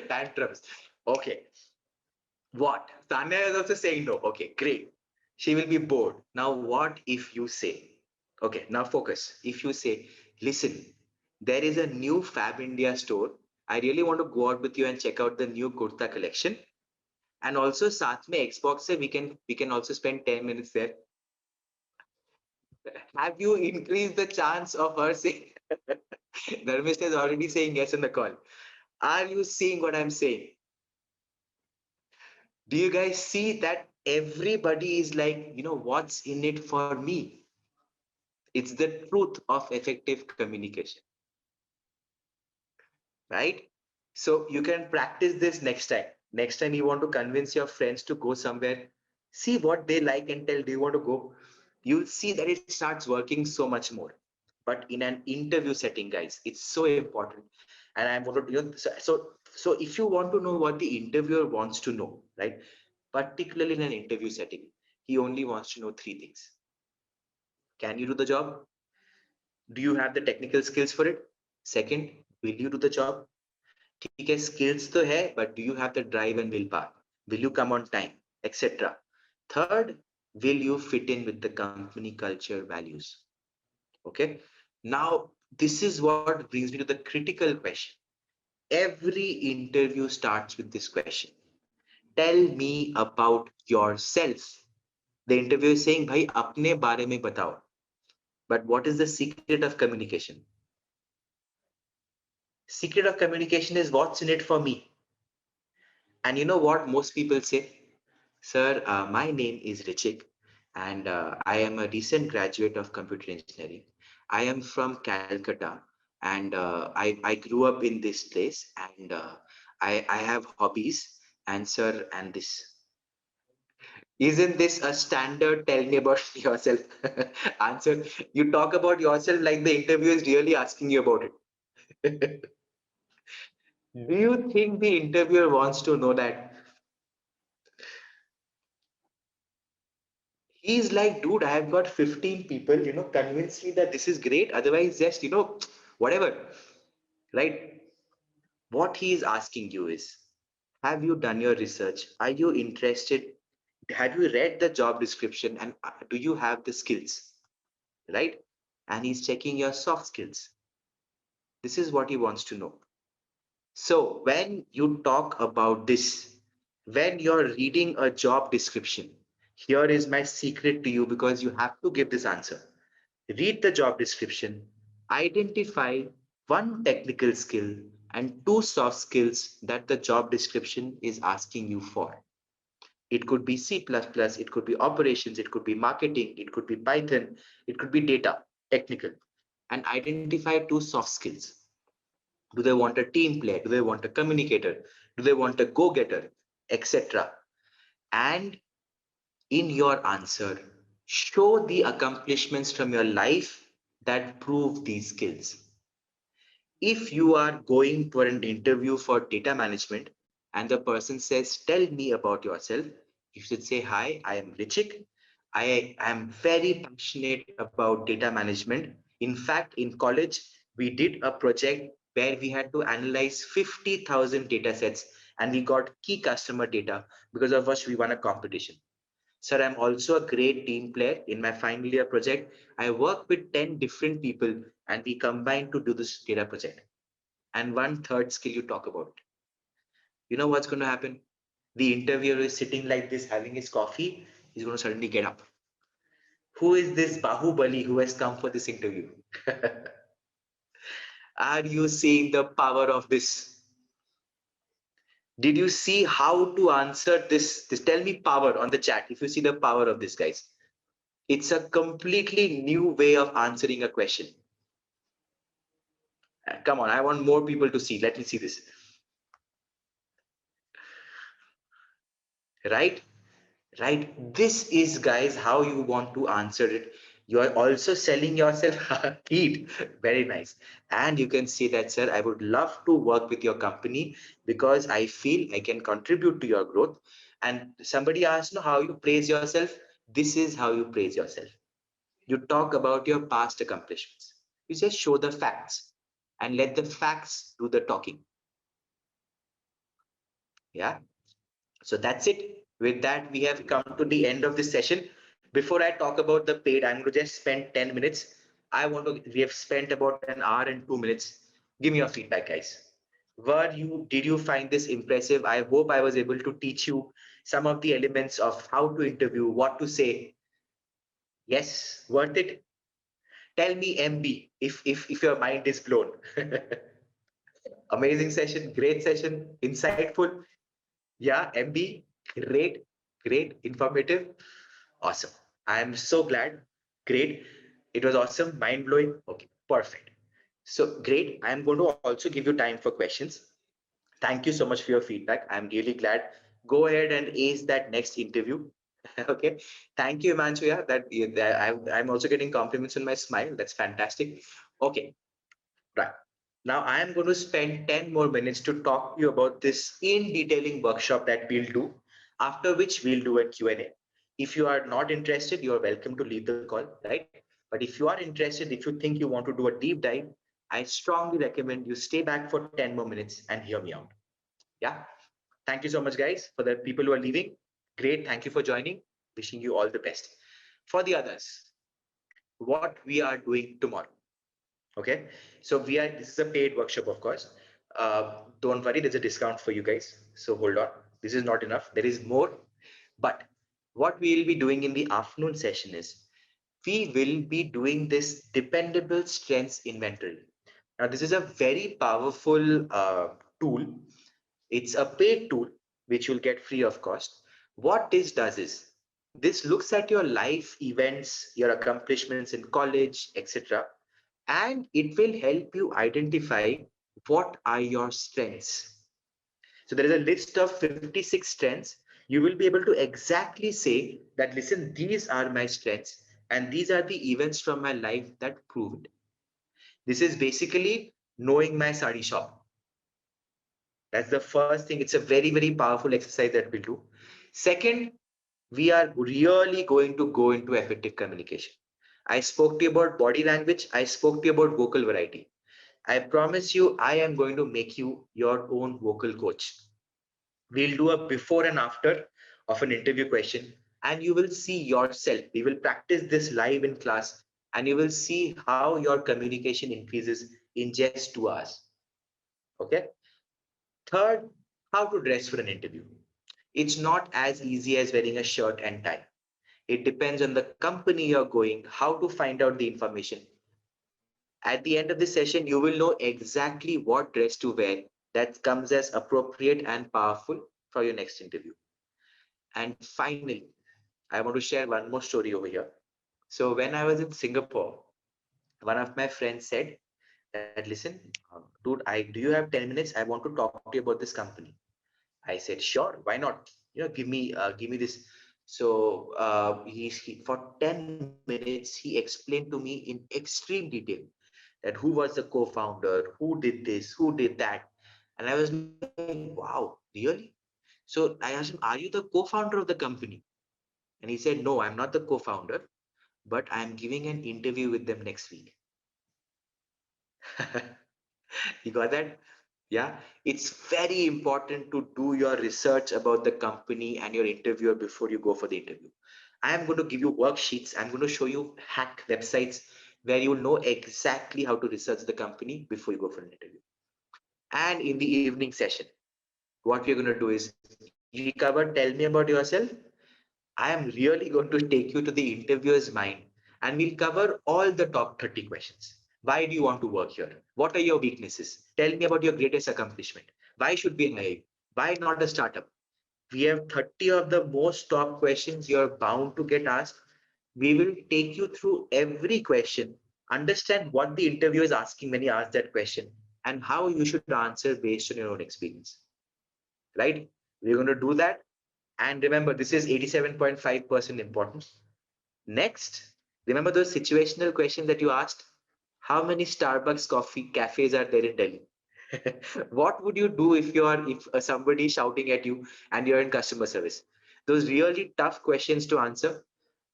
Tantrums. Okay. What? Tanya is also saying no. Okay, great. She will be bored. Now, what if you say, okay, now focus. If you say, listen, there is a new Fab India store. I really want to go out with you and check out the new kurta collection. And also, साथ में Xbox से we can also spend 10 minutes there. Have you increased the chance of her saying? Dharmishta is already saying yes in the call. Are you seeing what I'm saying? Do you guys see that everybody is like, what's in it for me? It's the truth of effective communication, right? So you can practice this next time. Next time you want to convince your friends to go somewhere, see what they like and tell, do you want to go? You'll see that it starts working so much more. But in an interview setting, guys, it's so important. And I'm going to, so if you want to know what the interviewer wants to know, right? Particularly in an interview setting, he only wants to know three things. Can you do the job? Do you have the technical skills for it? Second, will you do the job? ठीक है, skills तो है, but do you have the drive and willpower? Will you come on time, etc. Third, will you fit in with the company culture values? Okay. Now, this is what brings me to the critical question. Every interview starts with this question. Tell me about yourself. The interviewer is saying, भाई अपने बारे में बताओ. But what is the secret of communication? Secret of communication is what's in it for me. And you know what most people say? Sir, my name is Richik, and I am a recent graduate of computer engineering. I am from Calcutta, and I grew up in this place, and I have hobbies, and sir, and this. Isn't this a standard tell me about yourself answer? You talk about yourself like the interviewer is really asking you about it. Do you think the interviewer wants to know that? He's like, dude, I have got 15 people, convince me that this is great. Otherwise, just, whatever, right? What he is asking you is, have you done your research? Are you interested? Have you read the job description? And do you have the skills, right? And he's checking your soft skills. This is what he wants to know. So when you talk about this, when you're reading a job description, here is my secret to you because you have to give this answer. Read the job description, identify one technical skill, and two soft skills that the job description is asking you for. It could be C++, it could be operations, it could be marketing, it could be Python, it could be data, technical. And identify two soft skills. Do they want a team player? Do they want a communicator? Do they want a go-getter? Etc. And in your answer, show the accomplishments from your life that prove these skills. If you are going for an interview for data management and the person says, tell me about yourself, you should say, hi, I am Richik. I am very passionate about data management. In fact, in college, we did a project where we had to analyze 50,000 data sets and we got key customer data because of which we won a competition. Sir, I'm also a great team player. In my final year project, I work with 10 different people and we combine to do this data project. And one third skill you talk about. You know what's going to happen? The interviewer is sitting like this, having his coffee. He's going to suddenly get up. Who is this Bahubali who has come for this interview? Are you seeing the power of this? Did you see how to answer this? Tell me power on the chat if you see the power of this, guys. It's a completely new way of answering a question. Come on, I want more people to see. Let me see this. Right? Right? This is, guys, how you want to answer it. You are also selling yourself heat. Very nice. And you can say that, sir, I would love to work with your company because I feel I can contribute to your growth. And somebody asked, no, how you praise yourself. This is how you praise yourself. You talk about your past accomplishments. You just show the facts and let the facts do the talking. Yeah. So that's it. With that, we have come to the end of this session. Before I talk about the paid, I'm going to just spend 10 minutes. We have spent about an hour and 2 minutes. Give me your feedback, guys. Did you find this impressive? I hope I was able to teach you some of the elements of how to interview, what to say. Yes, worth it. Tell me MB if your mind is blown. Amazing session, great session, insightful. Yeah, MB, great, great, informative, awesome. I am so glad. Great. It was awesome, mind blowing. Okay, perfect. So great. I am going to also give you time for questions. Thank you so much for your feedback. I'm really glad. Go ahead and ace that next interview. Okay. Thank you, Imanshu. Yeah, I'm also getting compliments on my smile. That's fantastic. Okay. Right. Now I am going to spend 10 more minutes to talk to you about this in detailing workshop that we'll do, after which we'll do a Q&A. If you are not interested, you're welcome to leave the call, right? But if you are interested, if you think you want to do a deep dive, I strongly recommend you stay back for 10 more minutes and hear me out. Yeah. Thank you so much, guys. For the people who are leaving, great. Thank you for joining. Wishing you all the best. For the others, what we are doing tomorrow. Okay, so this is a paid workshop, of course. Don't worry, there's a discount for you guys. So hold on, this is not enough. There is more, but what we'll be doing in the afternoon session is we will be doing this dependable strengths inventory. Now, this is a very powerful tool. It's a paid tool which you'll get free of cost. What this does is this looks at your life events, your accomplishments in college, etc., and it will help you identify what are your strengths. So there is a list of 56 strengths. You will be able to exactly say that, listen, these are my strengths and these are the events from my life that prove it. This is basically knowing my sari shop. That's the first thing. It's a very, very powerful exercise that we'll do. Second, we are really going to go into effective communication. I spoke to you about body language. I spoke to you about vocal variety. I promise you, I am going to make you your own vocal coach. We'll do a before and after of an interview question, and you will see yourself. We will practice this live in class, and you will see how your communication increases in just 2 hours. Okay. Third, how to dress for an interview. It's not as easy as wearing a shirt and tie. It depends on the company you're going, how to find out the information. At the end of the session, you will know exactly what dress to wear that comes as appropriate and powerful for your next interview. And finally, I want to share one more story over here. So when I was in Singapore, one of my friends said that, listen, dude, do you have 10 minutes? I want to talk to you about this company. I said, sure, why not? Give me this. So for 10 minutes, he explained to me in extreme detail that who was the co-founder, who did this, who did that. And I was like, wow, really? So I asked him, are you the co-founder of the company? And he said, no, I'm not the co-founder, but I'm giving an interview with them next week. You got that? Yeah, it's very important to do your research about the company and your interviewer before you go for the interview. I am going to give you worksheets. I'm going to show you hack websites where you will know exactly how to research the company before you go for an interview. And in the evening session, what we're going to do is you cover tell me about yourself. I am really going to take you to the interviewer's mind and we'll cover all the top 30 questions. Why do you want to work here? What are your weaknesses? Tell me about your greatest accomplishment. Why should we hire you? Why not a startup? We have 30 of the most top questions you're bound to get asked. We will take you through every question, understand what the interviewer is asking when he asks that question, and how you should answer based on your own experience. Right? We're going to do that. And remember, this is 87.5% important. Next, remember those situational questions that you asked? How many Starbucks coffee cafes are there in Delhi? What would you do if somebody is shouting at you and you're in customer service? Those really tough questions to answer.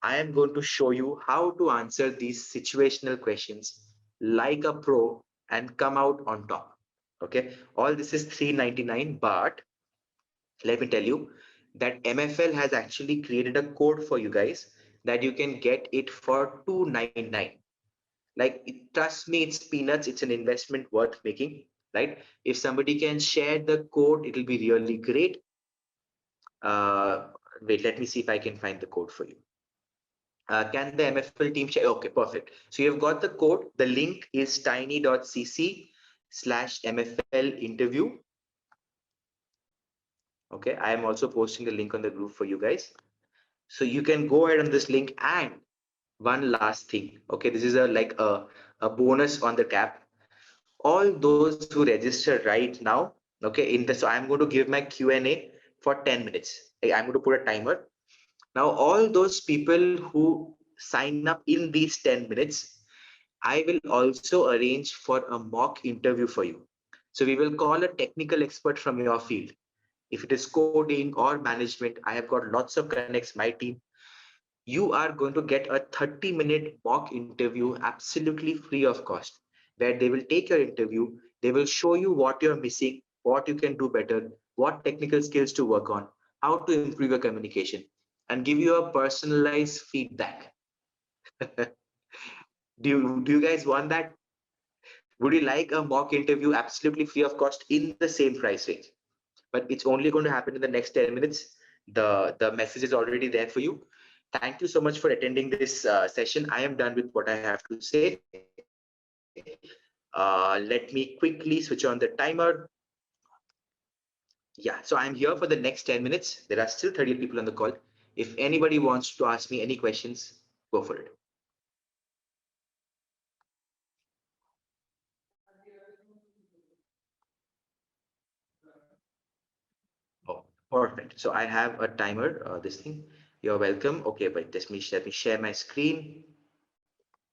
I am going to show you how to answer these situational questions like a pro and come out on top. Okay, all this is 399, but let me tell you that MFL has actually created a code for you guys that you can get it for 299. Like, trust me, it's peanuts. It's an investment worth making, right? If somebody can share the code, it'll be really great. Wait, let me see if I can find the code for you. Can the MFL team share? Okay, perfect. So you've got the code. The link is tiny.cc/MFL interview. Okay, I am also posting the link on the group for you guys. So you can go ahead on this link. And one last thing. Okay, this is a bonus on the cap. All those who register right now, okay, so I'm going to give my Q&A for 10 minutes. I'm going to put a timer. Now, all those people who sign up in these 10 minutes, I will also arrange for a mock interview for you. So we will call a technical expert from your field. If it is coding or management, I have got lots of connects, my team. You are going to get a 30-minute mock interview absolutely free of cost, where they will take your interview, they will show you what you're missing, what you can do better, what technical skills to work on, how to improve your communication, and give you a personalized feedback. Do you guys want that? Would you like a mock interview absolutely free of cost in the same price range? But it's only going to happen in the next 10 minutes. The message is already there for you. Thank you so much for attending this session. I am done with what I have to say. Let me quickly switch on the timer. Yeah, so I'm here for the next 10 minutes. There are still 38 people on the call. If anybody wants to ask me any questions, go for it. Oh, perfect. So I have a timer, this thing. You're welcome. Okay, but let me share my screen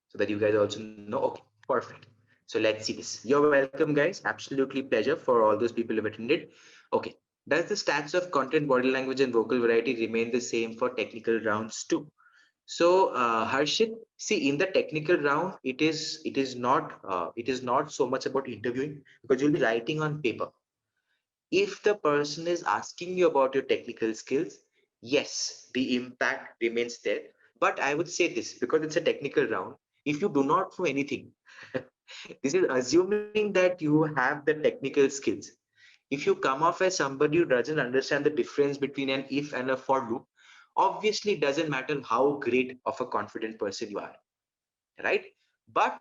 so that you guys also know. Okay, perfect. So let's see this. You're welcome, guys. Absolutely pleasure for all those people who've attended. Okay. Does the stats of content, body language, and vocal variety remain the same for technical rounds too? So, Harshit, see, in the technical round, it is not so much about interviewing, because you'll be writing on paper. If the person is asking you about your technical skills, yes, the impact remains there. But I would say this, because it's a technical round, if you do not know anything, this is assuming that you have the technical skills. If you come off as somebody who doesn't understand the difference between an if and a for loop, obviously it doesn't matter how great of a confident person you are, right? But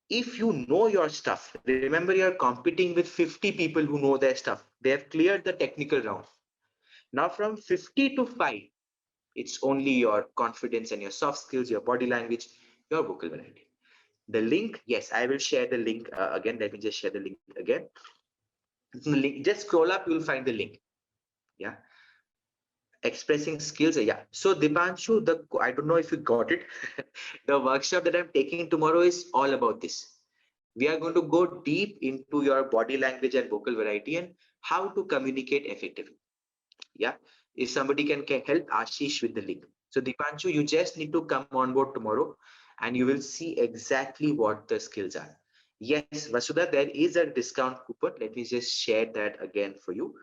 if you know your stuff, remember you're competing with 50 people who know their stuff. They have cleared the technical round. Now from 50 to 5, it's only your confidence and your soft skills, your body language, your vocal variety. The link, yes, I will share the link again. Let me just share the link again. Just scroll up, you'll find the link. Yeah. Expressing skills. Yeah. So Dipanshu, I don't know if you got it. The workshop that I'm taking tomorrow is all about this. We are going to go deep into your body language and vocal variety and how to communicate effectively. Yeah. If somebody can help Ashish with the link. So Dipanshu, you just need to come on board tomorrow and you will see exactly what the skills are. Yes, Vasudha, there is a discount coupon. Let me just share that again for you.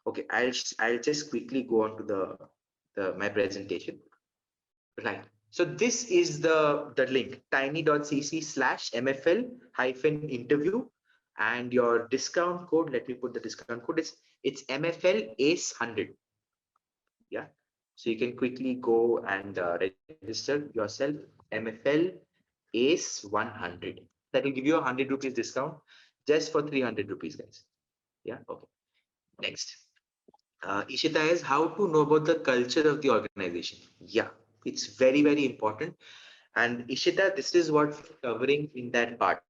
Okay, I'll just quickly go on to the my presentation. Right. So this is the link tiny.cc/mfl hyphen interview, and your discount code. Let me put the discount code. It's MFL ACE 100. Yeah. So you can quickly go and register yourself MFL ACE 100. That will give you a 100 rupees discount just for 300 rupees, guys. Yeah. Okay. Next. Ishita is how to know about the culture of the organization. Yeah, it's very, very important. And Ishita, this is what we're covering in that part.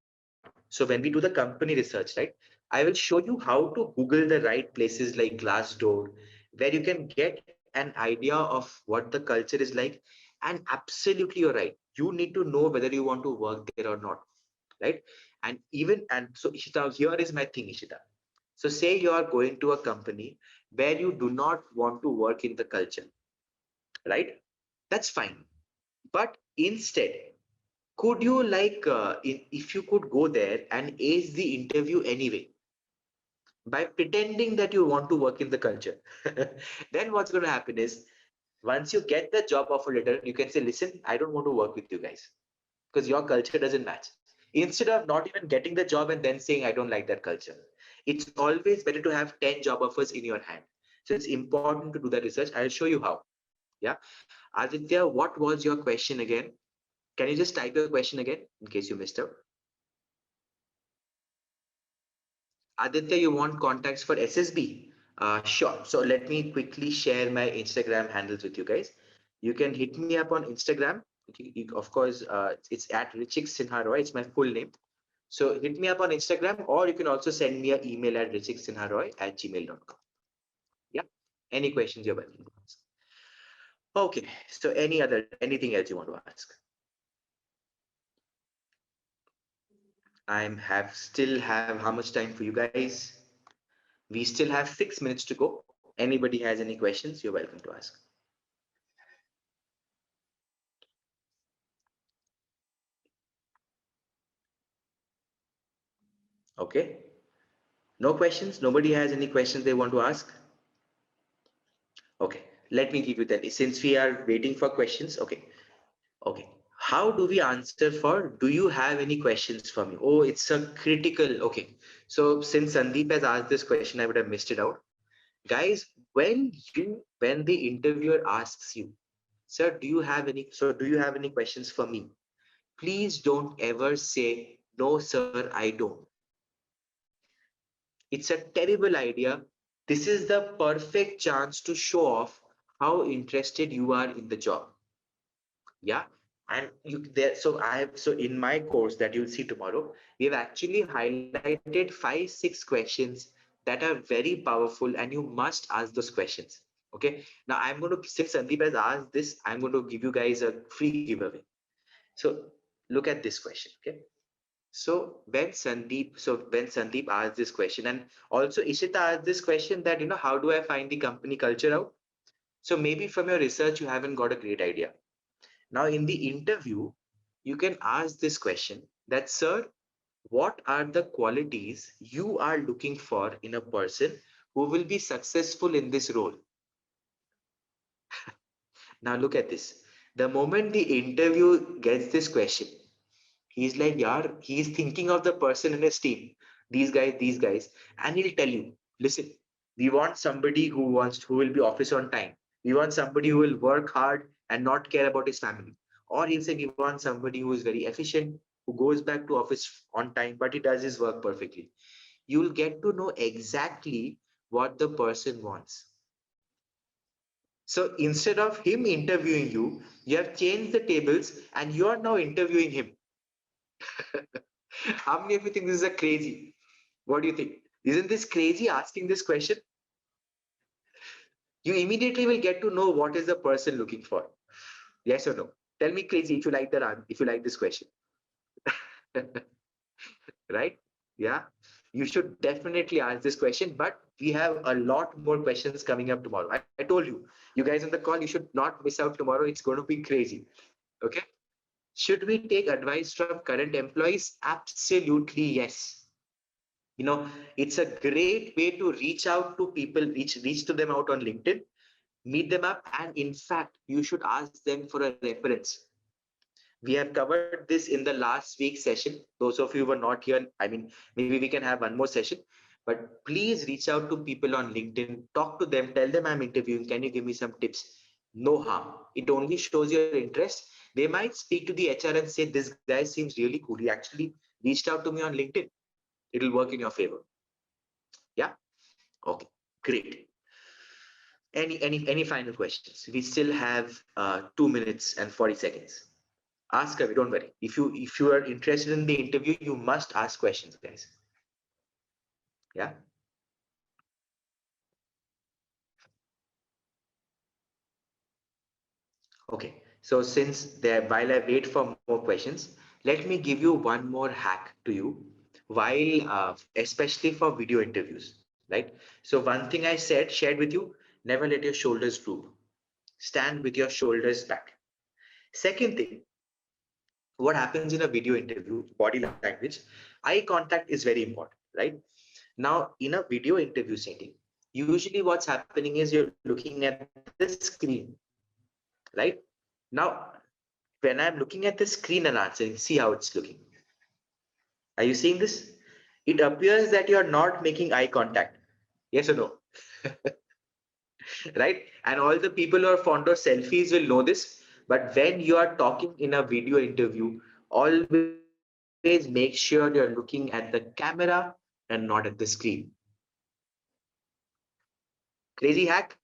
So when we do the company research, right, I will show you how to Google the right places like Glassdoor, where you can get an idea of what the culture is like. And absolutely, you're right. You need to know whether you want to work there or not, right? And so Ishita, here is my thing, Ishita. So say you are going to a company where you do not want to work in the culture, right? That's fine. But instead, could you if you could go there and ace the interview anyway by pretending that you want to work in the culture, then what's going to happen is once you get the job offer letter, you can say, listen, I don't want to work with you guys because your culture doesn't match. Instead of not even getting the job and then saying, I don't like that culture, it's always better to have 10 job offers in your hand. So it's important to do that research. I'll show you how. Yeah. Aditya, what was your question again? Can you just type your question again in case you missed out? Aditya, you want contacts for SSB? Sure. So let me quickly share my Instagram handles with you guys. You can hit me up on Instagram. Of course, it's at Richik Sinha Roy. It's my full name. So hit me up on Instagram, or you can also send me an email at richiksinharoy@gmail.com. Yeah. Any questions you're welcome to ask. Okay. So anything else you want to ask? Still have how much time for you guys? We still have 6 minutes to go. Anybody has any questions, you're welcome to ask. Okay. No questions? Nobody has any questions they want to ask? Okay. Let me give you that. Since we are waiting for questions, okay. Okay. How do we answer for, do you have any questions for me? Oh, it's a critical. Okay. So since Sandeep has asked this question, I would have missed it out. Guys, when the interviewer asks you, sir, do you have any questions for me? Please don't ever say, no, sir, I don't. It's a terrible idea. This is the perfect chance to show off how interested you are in the job. Yeah. And you there, so I have so in my course that you'll see tomorrow, we have actually highlighted 5, 6 questions that are very powerful, and you must ask those questions. Okay. Now I'm going to, since Sandeep has asked this, I'm going to give you guys a free giveaway. So look at this question. Okay. So when Sandeep asked this question, and also Ishita asked this question that, how do I find the company culture out? So maybe from your research, you haven't got a great idea. Now in the interview, you can ask this question that, sir, what are the qualities you are looking for in a person who will be successful in this role? Now look at this. The moment the interview gets this question, he's like, yeah, he's thinking of the person in his team, these guys, and he'll tell you, listen, we want somebody who will be office on time. We want somebody who will work hard and not care about his family. Or he'll say, we want somebody who is very efficient, who goes back to office on time, but he does his work perfectly. You'll get to know exactly what the person wants. So instead of him interviewing you, you have changed the tables and you are now interviewing him. How many of you think this is a crazy? What do you think? Isn't this crazy asking this question? You immediately will get to know what is the person looking for. Yes or no? Tell me crazy if you like that if you like this question. Right? Yeah. You should definitely ask this question, but we have a lot more questions coming up tomorrow. I told you, you guys on the call, you should not miss out tomorrow. It's going to be crazy. Okay. Should we take advice from current employees? Absolutely yes. You know, it's a great way to reach out to people, reach to them out on LinkedIn, meet them up, and in fact, you should ask them for a reference. We have covered this in the last week's session. Those of you who were not here, I mean, maybe we can have one more session, but please reach out to people on LinkedIn, talk to them, tell them I'm interviewing. Can you give me some tips? No harm. It only shows your interest. They might speak to the HR and say, this guy seems really cool. He actually reached out to me on LinkedIn. It'll work in your favor. Yeah. Okay. Great. Any final questions? We still have 2 minutes and 40 seconds. Ask away, don't worry. If you are interested in the interview, you must ask questions, guys. Yeah. Okay. So since there, while I wait for more questions, let me give you one more hack to you. While especially for video interviews, right? So one thing I shared with you: never let your shoulders droop. Stand with your shoulders back. Second thing, what happens in a video interview, body language, eye contact is very important, right? Now, in a video interview setting, usually what's happening is you're looking at the screen, right? Now, when I'm looking at the screen and answering, see how it's looking. Are you seeing this? It appears that you're not making eye contact. Yes or no? Right? And all the people who are fond of selfies will know this. But when you are talking in a video interview, always make sure you're looking at the camera and not at the screen. Crazy hack?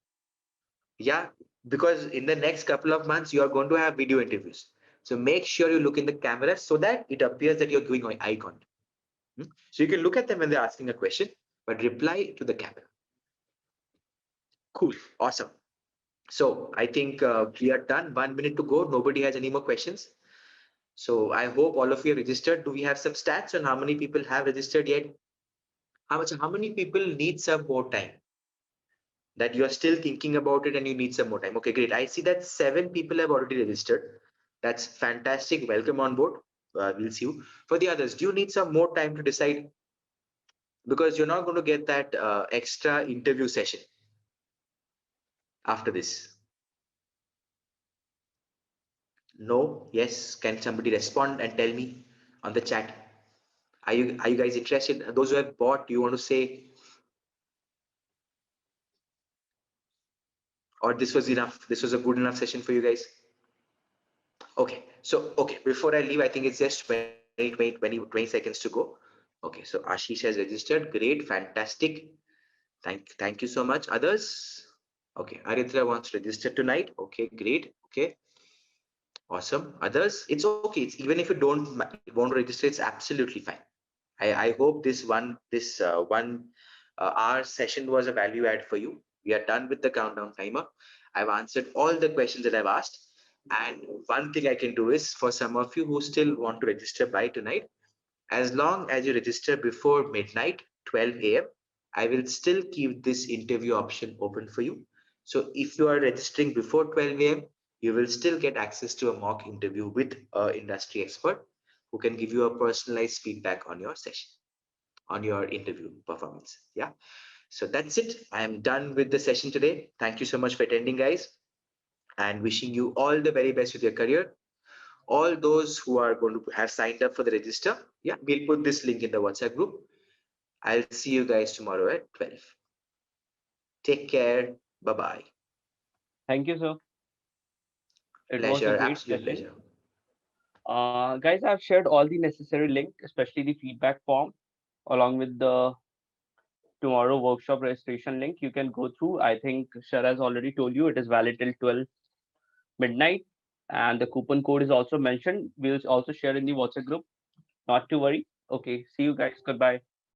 Yeah, because in the next couple of months, you are going to have video interviews. So make sure you look in the camera so that it appears that you're doing eye contact. So you can look at them when they're asking a question, but reply to the camera. Cool. Awesome. So I think we are done. 1 minute to go. Nobody has any more questions. So I hope all of you are registered. Do we have some stats on how many people have registered yet? How many people need some more time? That you are still thinking about it and you need some more time. Okay, great. I see that 7 people have already registered. That's fantastic. Welcome on board. We'll see you. For the others, do you need some more time to decide? Because you're not going to get that extra interview session after this. No? Yes? Can somebody respond and tell me on the chat? Are you guys interested? Those who have bought, do you want to say, or this was enough? This was a good enough session for you guys? Okay, so okay, before I leave, I think it's just 20 seconds to go. Okay, so Ashish has registered. Great, fantastic. Thank you so much. Others? Okay, Aritra wants to register tonight. Okay, great. Okay, awesome. Others? It's okay. It's even if you don't want to register, it's absolutely fine. I hope this one hour session was a value add for you. We are done with the countdown timer. I've answered all the questions that I've asked. And one thing I can do is for some of you who still want to register by tonight, as long as you register before midnight, 12 a.m., I will still keep this interview option open for you. So if you are registering before 12 a.m., you will still get access to a mock interview with an industry expert who can give you a personalized feedback on your session, on your interview performance. Yeah. So that's it. I am done with the session today. Thank you so much for attending, guys, and wishing you all the very best with your career. All those who are going to have signed up for the register, yeah, we'll put this link in the WhatsApp group. I'll see you guys tomorrow at 12. Take care. Bye-bye. Thank you, sir. It was a Pleasure, great absolute session. pleasure. Guys, I've shared all the necessary link, especially the feedback form, along with the tomorrow workshop registration link. You can go through. I think Shara has already told you it is valid till 12 midnight, and the coupon code is also mentioned. We'll also share in the WhatsApp group. Not to worry. Okay, see you guys. Goodbye.